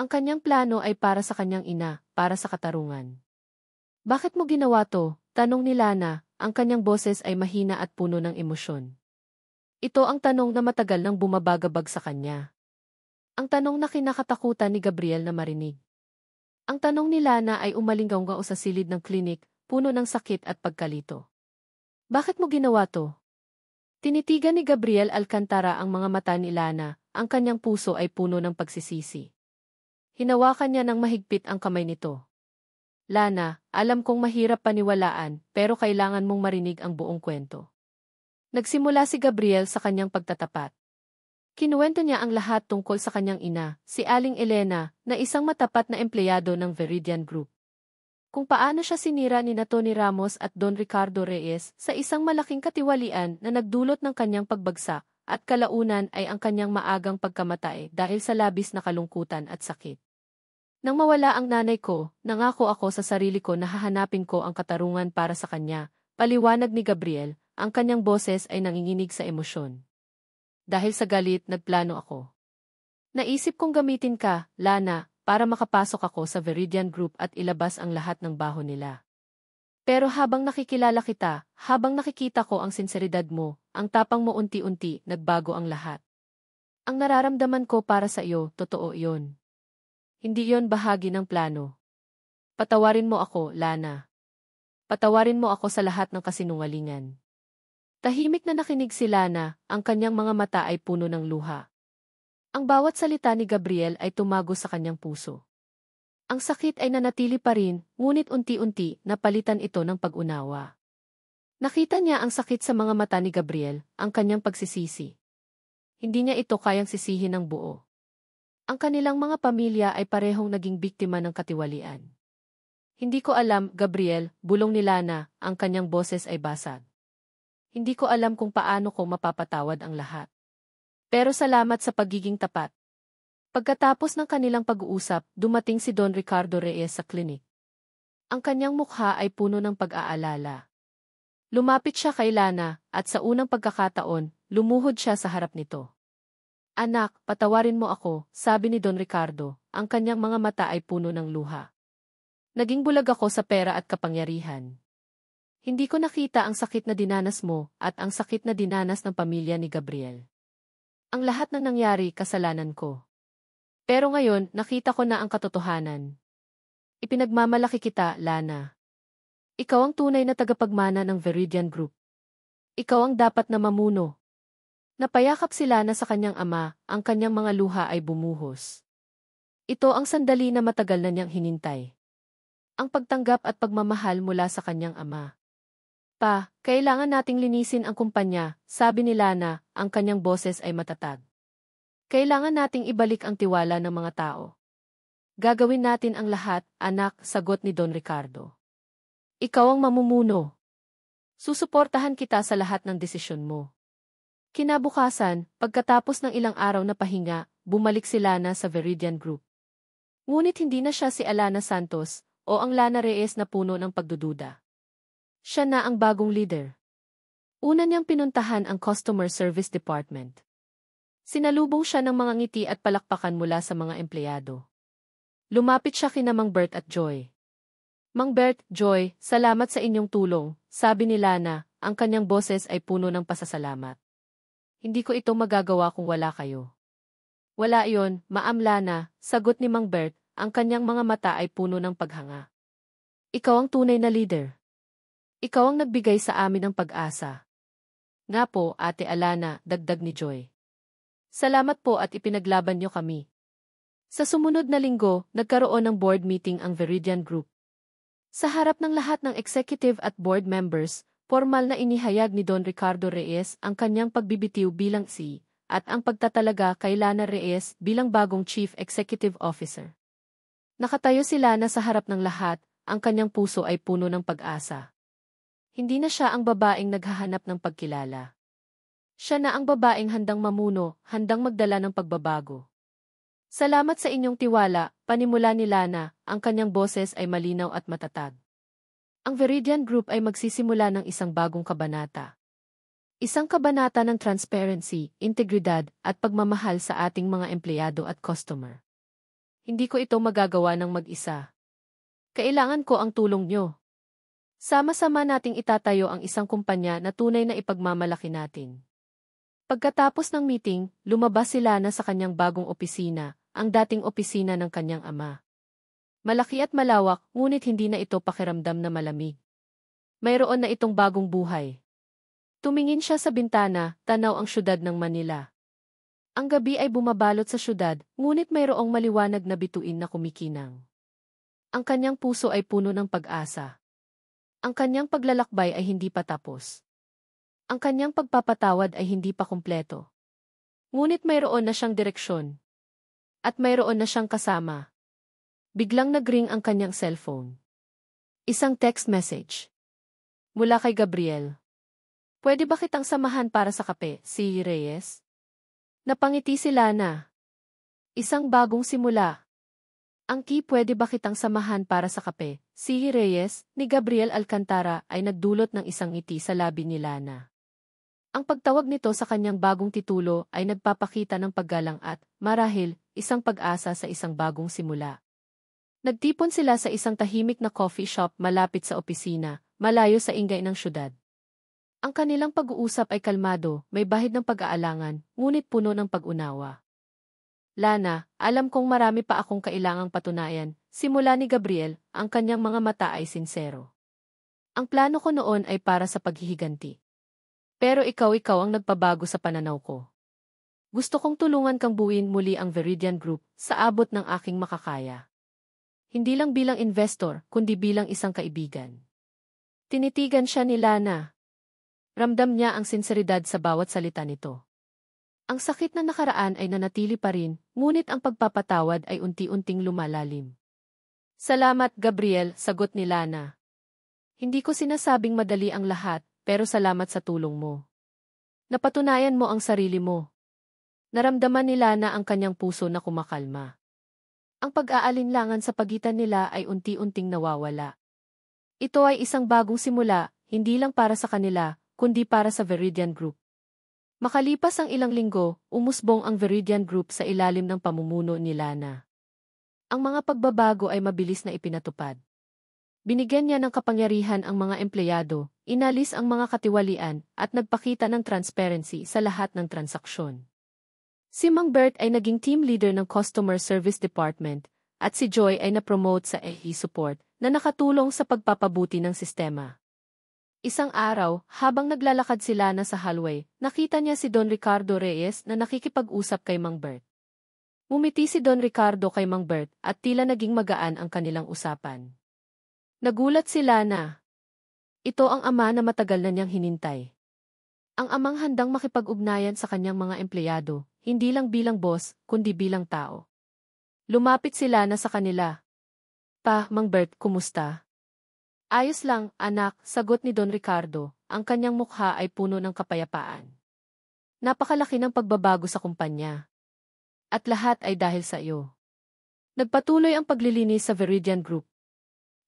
Ang kanyang plano ay para sa kanyang ina, para sa katarungan. Bakit mo ginawa to? Tanong ni Lana, ang kanyang boses ay mahina at puno ng emosyon. Ito ang tanong na matagal nang bumabagabag sa kanya. Ang tanong na kinakatakutan ni Gabriel na marinig. Ang tanong ni Lana ay umalinggaw sa silid ng klinik, puno ng sakit at pagkalito. Bakit mo ginawa to? Tinitigan ni Gabriel Alcantara ang mga mata ni Lana, ang kanyang puso ay puno ng pagsisisi. Hinawakan niya ng mahigpit ang kamay nito. Lana, alam kong mahirap paniwalaan, pero kailangan mong marinig ang buong kwento. Nagsimula si Gabriel sa kanyang pagtatapat. Kinuwento niya ang lahat tungkol sa kanyang ina, si Aling Elena, na isang matapat na empleyado ng Veridian Group. Kung paano siya sinira ni Tony Ramos at Don Ricardo Reyes sa isang malaking katiwalian na nagdulot ng kanyang pagbagsak, at kalaunan ay ang kanyang maagang pagkamatay dahil sa labis na kalungkutan at sakit. Nang mawala ang nanay ko, nangako ako sa sarili ko na hahanapin ko ang katarungan para sa kanya, paliwanag ni Gabriel, ang kanyang boses ay nanginginig sa emosyon. Dahil sa galit, nagplano ako. Naisip kong gamitin ka, Lana, para makapasok ako sa Veridian Group at ilabas ang lahat ng baho nila. Pero habang nakikilala kita, habang nakikita ko ang sinseridad mo, ang tapang mo unti-unti, nagbago ang lahat. Ang nararamdaman ko para sa iyo, totoo iyon. Hindi iyon bahagi ng plano. Patawarin mo ako, Lana. Patawarin mo ako sa lahat ng kasinungalingan. Tahimik na nakinig si Lana, ang kanyang mga mata ay puno ng luha. Ang bawat salita ni Gabriel ay tumago sa kanyang puso. Ang sakit ay nanatili pa rin, ngunit unti-unti napalitan ito ng pag-unawa. Nakita niya ang sakit sa mga mata ni Gabriel, ang kanyang pagsisisi. Hindi niya ito kayang sisihin ng buo. Ang kanilang mga pamilya ay parehong naging biktima ng katiwalian. Hindi ko alam, Gabriel, bulong ni Lana, ang kanyang boses ay basag. Hindi ko alam kung paano ko mapapatawad ang lahat. Pero salamat sa pagiging tapat. Pagkatapos ng kanilang pag-uusap, dumating si Don Ricardo Reyes sa klinik. Ang kanyang mukha ay puno ng pag-aalala. Lumapit siya kay Lana, at sa unang pagkakataon, lumuhod siya sa harap nito. Anak, patawarin mo ako, sabi ni Don Ricardo, ang kanyang mga mata ay puno ng luha. Naging bulag ako sa pera at kapangyarihan. Hindi ko nakita ang sakit na dinanas mo at ang sakit na dinanas ng pamilya ni Gabriel. Ang lahat ng nangyari, kasalanan ko. Pero ngayon, nakita ko na ang katotohanan. Ipinagmamalaki kita, Lana. Ikaw ang tunay na tagapagmana ng Veridian Group. Ikaw ang dapat na mamuno. Napayakap si Lana sa kanyang ama, ang kanyang mga luha ay bumuhos. Ito ang sandali na matagal na niyang hinintay. Ang pagtanggap at pagmamahal mula sa kanyang ama. Pa, kailangan nating linisin ang kumpanya, sabi ni Lana, ang kanyang boses ay matatag. Kailangan nating ibalik ang tiwala ng mga tao. Gagawin natin ang lahat, anak, sagot ni Don Ricardo. Ikaw ang mamumuno. Susuportahan kita sa lahat ng desisyon mo. Kinabukasan, pagkatapos ng ilang araw na pahinga, bumalik si Lana sa Veridian Group. Ngunit hindi na siya si Alana Santos o ang Lana Reyes na puno ng pagdududa. Siya na ang bagong leader. Una niyang pinuntahan ang Customer Service Department. Sinalubong siya ng mga ngiti at palakpakan mula sa mga empleyado. Lumapit siya kina Mang Bert at Joy. Mang Bert, Joy, salamat sa inyong tulong, sabi ni Lana, ang kanyang boses ay puno ng pasasalamat. Hindi ko ito magagawa kung wala kayo. Wala iyon, Ma'am Lana, sagot ni Mang Bert, ang kanyang mga mata ay puno ng paghanga. Ikaw ang tunay na leader. Ikaw ang nagbigay sa amin ng pag-asa. Nga po, Ate Alana, dagdag ni Joy. Salamat po at ipinaglaban niyo kami. Sa sumunod na linggo, nagkaroon ng board meeting ang Veridian Group. Sa harap ng lahat ng executive at board members, formal na inihayag ni Don Ricardo Reyes ang kanyang pagbibitiw bilang CEO at ang pagtatalaga kay Lana Reyes bilang bagong Chief Executive Officer. Nakatayo si Lana sa harap ng lahat, ang kanyang puso ay puno ng pag-asa. Hindi na siya ang babaeng naghahanap ng pagkilala. Siya na ang babaeng handang mamuno, handang magdala ng pagbabago. Salamat sa inyong tiwala, panimula ni Lana, ang kanyang boses ay malinaw at matatag. Ang Veridian Group ay magsisimula ng isang bagong kabanata. Isang kabanata ng transparency, integridad, at pagmamahal sa ating mga empleyado at customer. Hindi ko ito magagawa ng mag-isa. Kailangan ko ang tulong nyo. Sama-sama nating itatayo ang isang kumpanya na tunay na ipagmamalaki natin. Pagkatapos ng meeting, lumabas si Lana sa kanyang bagong opisina, ang dating opisina ng kanyang ama. Malaki at malawak, ngunit hindi na ito pakiramdam na malamig. Mayroon na itong bagong buhay. Tumingin siya sa bintana, tanaw ang syudad ng Manila. Ang gabi ay bumabalot sa syudad, ngunit mayroong maliwanag na bituin na kumikinang. Ang kanyang puso ay puno ng pag-asa. Ang kanyang paglalakbay ay hindi pa tapos. Ang kanyang pagpapatawad ay hindi pa kumpleto. Ngunit mayroon na siyang direksyon. At mayroon na siyang kasama. Biglang nagring ang kanyang cellphone. Isang text message. Mula kay Gabriel. Pwede ba kitang samahan para sa kape, si Reyes? Napangiti si Lana. Isang bagong simula. Ang pwede ba kitang samahan para sa kape, si Reyes, ni Gabriel Alcantara ay nagdulot ng isang ngiti sa labi ni Lana. Ang pagtawag nito sa kanyang bagong titulo ay nagpapakita ng paggalang at, marahil, isang pag-asa sa isang bagong simula. Nagtipon sila sa isang tahimik na coffee shop malapit sa opisina, malayo sa ingay ng syudad. Ang kanilang pag-uusap ay kalmado, may bahid ng pag-aalangan, ngunit puno ng pag-unawa. Lana, alam kong marami pa akong kailangang patunayan, simula ni Gabriel, ang kanyang mga mata ay sinsero. Ang plano ko noon ay para sa paghihiganti. Pero ikaw ang nagpabago sa pananaw ko. Gusto kong tulungan kang buuin muli ang Veridian Group sa abot ng aking makakaya. Hindi lang bilang investor, kundi bilang isang kaibigan. Tinitigan siya ni Lana. Ramdam niya ang sinseridad sa bawat salita nito. Ang sakit na nakaraan ay nanatili pa rin, ngunit ang pagpapatawad ay unti-unting lumalalim. Salamat, Gabriel, sagot ni Lana. Hindi ko sinasabing madali ang lahat, pero salamat sa tulong mo. Napatunayan mo ang sarili mo. Naramdaman ni Lana ang kanyang puso na kumakalma. Ang pag-aalinlangan sa pagitan nila ay unti-unting nawawala. Ito ay isang bagong simula, hindi lang para sa kanila, kundi para sa Veridian Group. Makalipas ang ilang linggo, umusbong ang Veridian Group sa ilalim ng pamumuno ni Lana. Ang mga pagbabago ay mabilis na ipinatupad. Binigyan niya ng kapangyarihan ang mga empleyado, inalis ang mga katiwalian, at nagpakita ng transparency sa lahat ng transaksyon. Si Mang Bert ay naging team leader ng Customer Service Department, at si Joy ay na-promote sa AE Support, na nakatulong sa pagpapabuti ng sistema. Isang araw, habang naglalakad sila na sa hallway, nakita niya si Don Ricardo Reyes na nakikipag-usap kay Mang Bert. Ngumiti si Don Ricardo kay Mang Bert at tila naging magaan ang kanilang usapan. Nagulat si Lana. Ito ang ama na matagal na niyang hinintay. Ang amang handang makipag-ugnayan sa kanyang mga empleyado, hindi lang bilang boss, kundi bilang tao. Lumapit si Lana sa kanila. Pa, Mang Bert, kumusta? Ayos lang, anak, sagot ni Don Ricardo, ang kanyang mukha ay puno ng kapayapaan. Napakalaki ng pagbabago sa kumpanya. At lahat ay dahil sa iyo. Nagpatuloy ang paglilinis sa Veridian Group.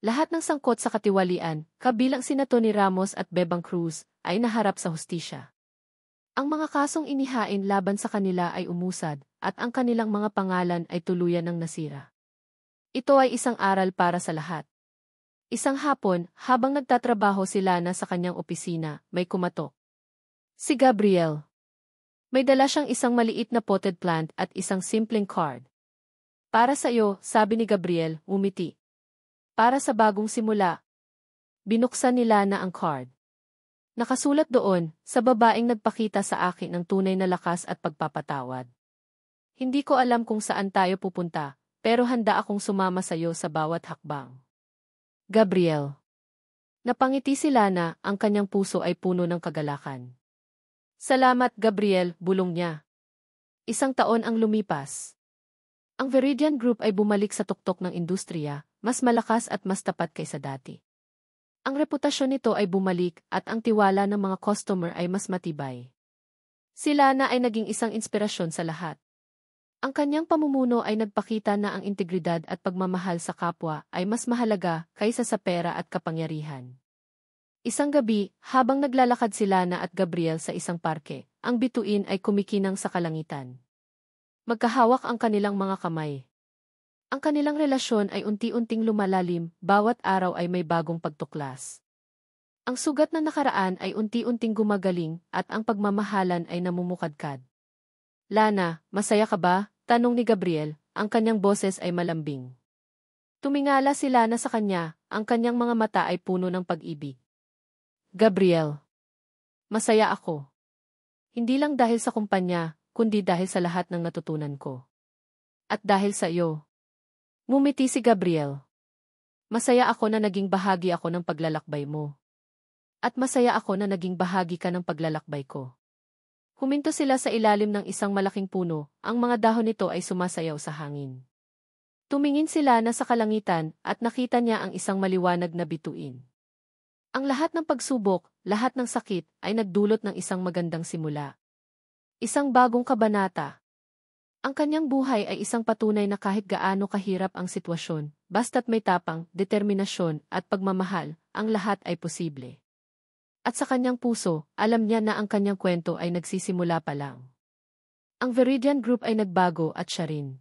Lahat ng sangkot sa katiwalian, kabilang sina Tony Ramos at Bebang Cruz, ay naharap sa hustisya. Ang mga kasong inihain laban sa kanila ay umusad, at ang kanilang mga pangalan ay tuluyan ng nasira. Ito ay isang aral para sa lahat. Isang hapon, habang nagtatrabaho si Lana sa kanyang opisina, may kumatok. Si Gabriel. May dala siyang isang maliit na potted plant at isang simpleng card. Para sa iyo, sabi ni Gabriel, umiti. Para sa bagong simula. Binuksan ni Lana ang card. Nakasulat doon, sa babaeng nagpakita sa akin ng tunay na lakas at pagpapatawad. Hindi ko alam kung saan tayo pupunta, pero handa akong sumama sa iyo sa bawat hakbang. Gabriel. Napangiti si Lana, ang kanyang puso ay puno ng kagalakan. Salamat, Gabriel, bulong niya. Isang taon ang lumipas. Ang Veridian Group ay bumalik sa tuktok ng industriya, mas malakas at mas tapat kaysa dati. Ang reputasyon nito ay bumalik at ang tiwala ng mga customer ay mas matibay. Si Lana ay naging isang inspirasyon sa lahat. Ang kanyang pamumuno ay nagpakita na ang integridad at pagmamahal sa kapwa ay mas mahalaga kaysa sa pera at kapangyarihan. Isang gabi, habang naglalakad si Lana at Gabriel sa isang parke, ang bituin ay kumikinang sa kalangitan. Magkahawak ang kanilang mga kamay. Ang kanilang relasyon ay unti-unting lumalalim, bawat araw ay may bagong pagtuklas. Ang sugat na nakaraan ay unti-unting gumagaling at ang pagmamahalan ay namumukadkad. Lana, masaya ka ba? Tanong ni Gabriel, ang kanyang boses ay malambing. Tumingala si Lana sa kanya, ang kanyang mga mata ay puno ng pag-ibig. Gabriel. Masaya ako. Hindi lang dahil sa kumpanya, kundi dahil sa lahat ng natutunan ko. At dahil sa iyo. Ngumiti si Gabriel. Masaya ako na naging bahagi ako ng paglalakbay mo. At masaya ako na naging bahagi ka ng paglalakbay ko. Huminto sila sa ilalim ng isang malaking puno, ang mga dahon nito ay sumasayaw sa hangin. Tumingin si Lana sa kalangitan at nakita niya ang isang maliwanag na bituin. Ang lahat ng pagsubok, lahat ng sakit, ay nagdulot ng isang magandang simula. Isang bagong kabanata. Ang kanyang buhay ay isang patunay na kahit gaano kahirap ang sitwasyon, basta't may tapang, determinasyon, at pagmamahal, ang lahat ay posible. At sa kanyang puso, alam niya na ang kanyang kwento ay nagsisimula pa lang. Ang Veridian Group ay nagbago at siya rin.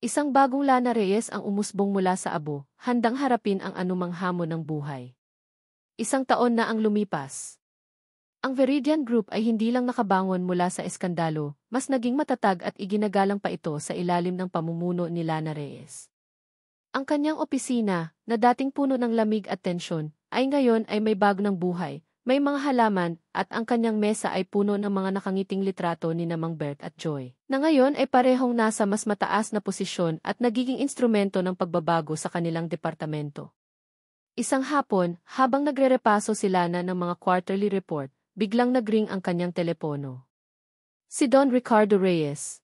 Isang bagong Lana Reyes ang umusbong mula sa abo, handang harapin ang anumang hamon ng buhay. Isang taon na ang lumipas. Ang Veridian Group ay hindi lang nakabangon mula sa eskandalo, mas naging matatag at iginagalang pa ito sa ilalim ng pamumuno ni Lana Reyes. Ang kanyang opisina, na dating puno ng lamig at tensyon, ay ngayon ay may bagong buhay, may mga halaman, at ang kanyang mesa ay puno ng mga nakangiting litrato ni Mang Bert at Joy, na ngayon ay parehong nasa mas mataas na posisyon at nagiging instrumento ng pagbabago sa kanilang departamento. Isang hapon, habang nagrerepaso si Lana ng mga quarterly report, biglang nagring ang kanyang telepono. Si Don Ricardo Reyes.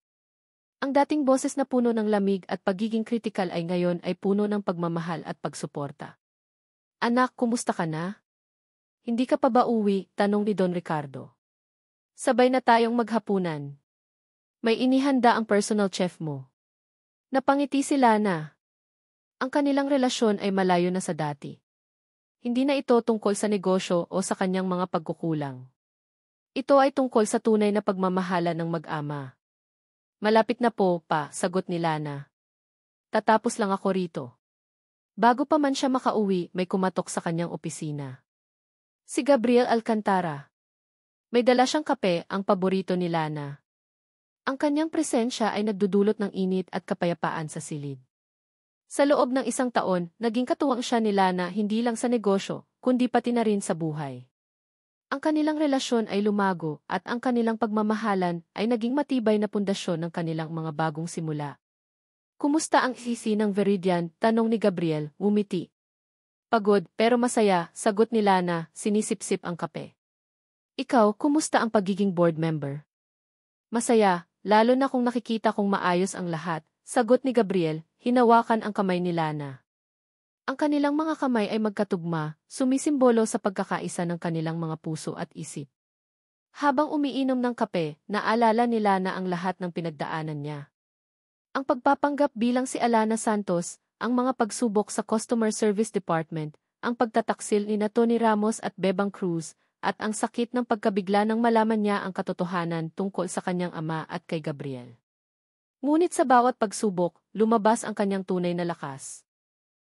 Ang dating boses na puno ng lamig at pagiging kritikal ay ngayon ay puno ng pagmamahal at pagsuporta. Anak, kumusta ka na? Hindi ka pa ba uwi? Tanong ni Don Ricardo. Sabay na tayong maghapunan. May inihanda ang personal chef mo. Napangiti si Lana. Ang kanilang relasyon ay malayo na sa dati. Hindi na ito tungkol sa negosyo o sa kanyang mga pagkukulang. Ito ay tungkol sa tunay na pagmamahala ng mag-ama. Malapit na po, pa, sagot ni Lana. Tatapos lang ako rito. Bago pa man siya makauwi, may kumatok sa kanyang opisina. Si Gabriel Alcantara. May dala siyang kape, ang paborito ni Lana. Ang kanyang presensya ay nagdudulot ng init at kapayapaan sa silid. Sa loob ng isang taon, naging katuwang siya ni Lana hindi lang sa negosyo, kundi pati na rin sa buhay. Ang kanilang relasyon ay lumago at ang kanilang pagmamahalan ay naging matibay na pundasyon ng kanilang mga bagong simula. Kumusta ang sisi ng Veridian? Tanong ni Gabriel, ngumiti. Pagod, pero masaya, sagot ni Lana, sinisip-sip ang kape. Ikaw, kumusta ang pagiging board member? Masaya, lalo na kung nakikita kong maayos ang lahat, sagot ni Gabriel, hinawakan ang kamay ni Lana. Ang kanilang mga kamay ay magkatugma, sumisimbolo sa pagkakaisa ng kanilang mga puso at isip. Habang umiinom ng kape, naalala ni Lana ang lahat ng pinagdaanan niya. Ang pagpapanggap bilang si Alana Santos, ang mga pagsubok sa Customer Service Department, ang pagtataksil ni Tony Ramos at Bebang Cruz, at ang sakit ng pagkabigla nang malaman niya ang katotohanan tungkol sa kanyang ama at kay Gabriel. Ngunit sa bawat pagsubok, lumabas ang kanyang tunay na lakas.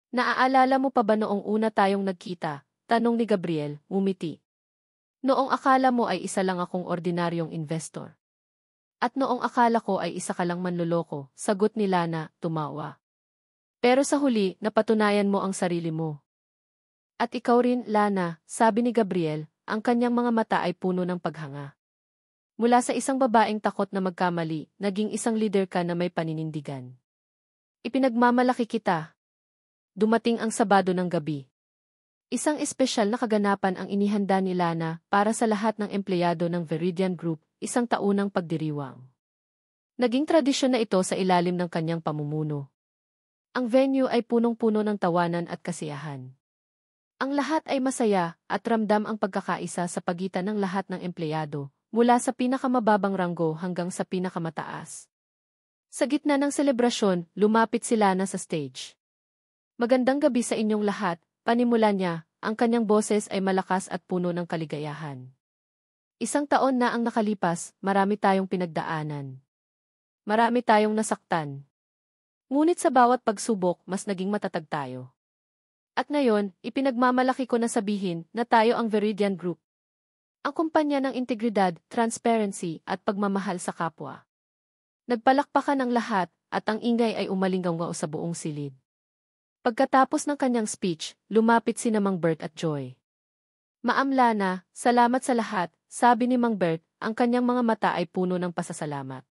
Naaalala mo pa ba noong una tayong nagkita? Tanong ni Gabriel, ngumiti. Noong akala mo ay isa lang akong ordinaryong investor. At noong akala ko ay isa ka lang manloloko, sagot ni Lana, tumawa. Pero sa huli, napatunayan mo ang sarili mo. At ikaw rin, Lana, sabi ni Gabriel, ang kanyang mga mata ay puno ng paghanga. Mula sa isang babaeng takot na magkamali, naging isang leader ka na may paninindigan. Ipinagmamalaki kita. Dumating ang Sabado ng gabi. Isang espesyal na kaganapan ang inihanda ni Lana para sa lahat ng empleyado ng Veridian Group, isang taunang pagdiriwang. Naging tradisyon na ito sa ilalim ng kanyang pamumuno. Ang venue ay punong-puno ng tawanan at kasiyahan. Ang lahat ay masaya at ramdam ang pagkakaisa sa pagitan ng lahat ng empleyado, mula sa pinakamababang ranggo hanggang sa pinakamataas. Sa gitna ng selebrasyon, lumapit si Lana sa stage. Magandang gabi sa inyong lahat, panimula niya, ang kanyang boses ay malakas at puno ng kaligayahan. Isang taon na ang nakalipas, marami tayong pinagdaanan. Marami tayong nasaktan. Ngunit sa bawat pagsubok, mas naging matatag tayo. At ngayon, ipinagmamalaki ko na sabihin na tayo ang Veridian Group. Ang kumpanya ng integridad, transparency, at pagmamahal sa kapwa. Nagpalakpakan ang lahat, at ang ingay ay umalinggaw sa buong silid. Pagkatapos ng kanyang speech, lumapit si Mang Bert at Joy. Ma'am Lana, salamat sa lahat, sabi ni Mang Bert, ang kanyang mga mata ay puno ng pasasalamat.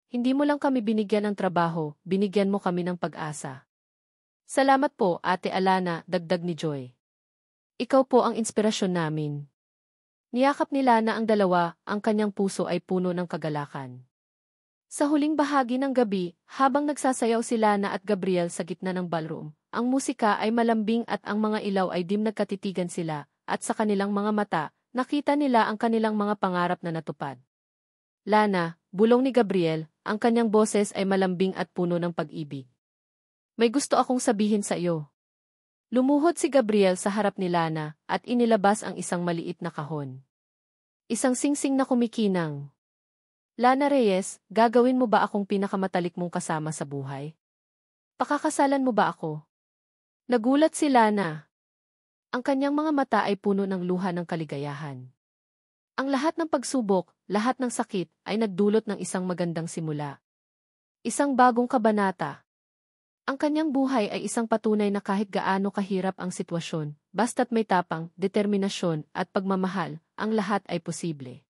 Hindi mo lang kami binigyan ng trabaho, binigyan mo kami ng pag-asa. Salamat po, Ate Alana, dagdag ni Joy. Ikaw po ang inspirasyon namin. Niyakap ni Lana ang dalawa, ang kanyang puso ay puno ng kagalakan. Sa huling bahagi ng gabi, habang nagsasayaw si Lana at Gabriel sa gitna ng ballroom, ang musika ay malambing at ang mga ilaw ay nagkatitigan sila, at sa kanilang mga mata, nakita nila ang kanilang mga pangarap na natupad. Lana, bulong ni Gabriel, ang kanyang boses ay malambing at puno ng pag-ibig. May gusto akong sabihin sa iyo. Lumuhod si Gabriel sa harap ni Lana at inilabas ang isang maliit na kahon. Isang singsing na kumikinang. Lana Reyes, gagawin mo ba akong pinakamatalik mong kasama sa buhay? Pakakasalan mo ba ako? Nagulat si Lana. Ang kanyang mga mata ay puno ng luha ng kaligayahan. Ang lahat ng pagsubok, lahat ng sakit, ay nagdulot ng isang magandang simula. Isang bagong kabanata. Ang kanyang buhay ay isang patunay na kahit gaano kahirap ang sitwasyon, basta't may tapang, determinasyon, at pagmamahal, ang lahat ay posible.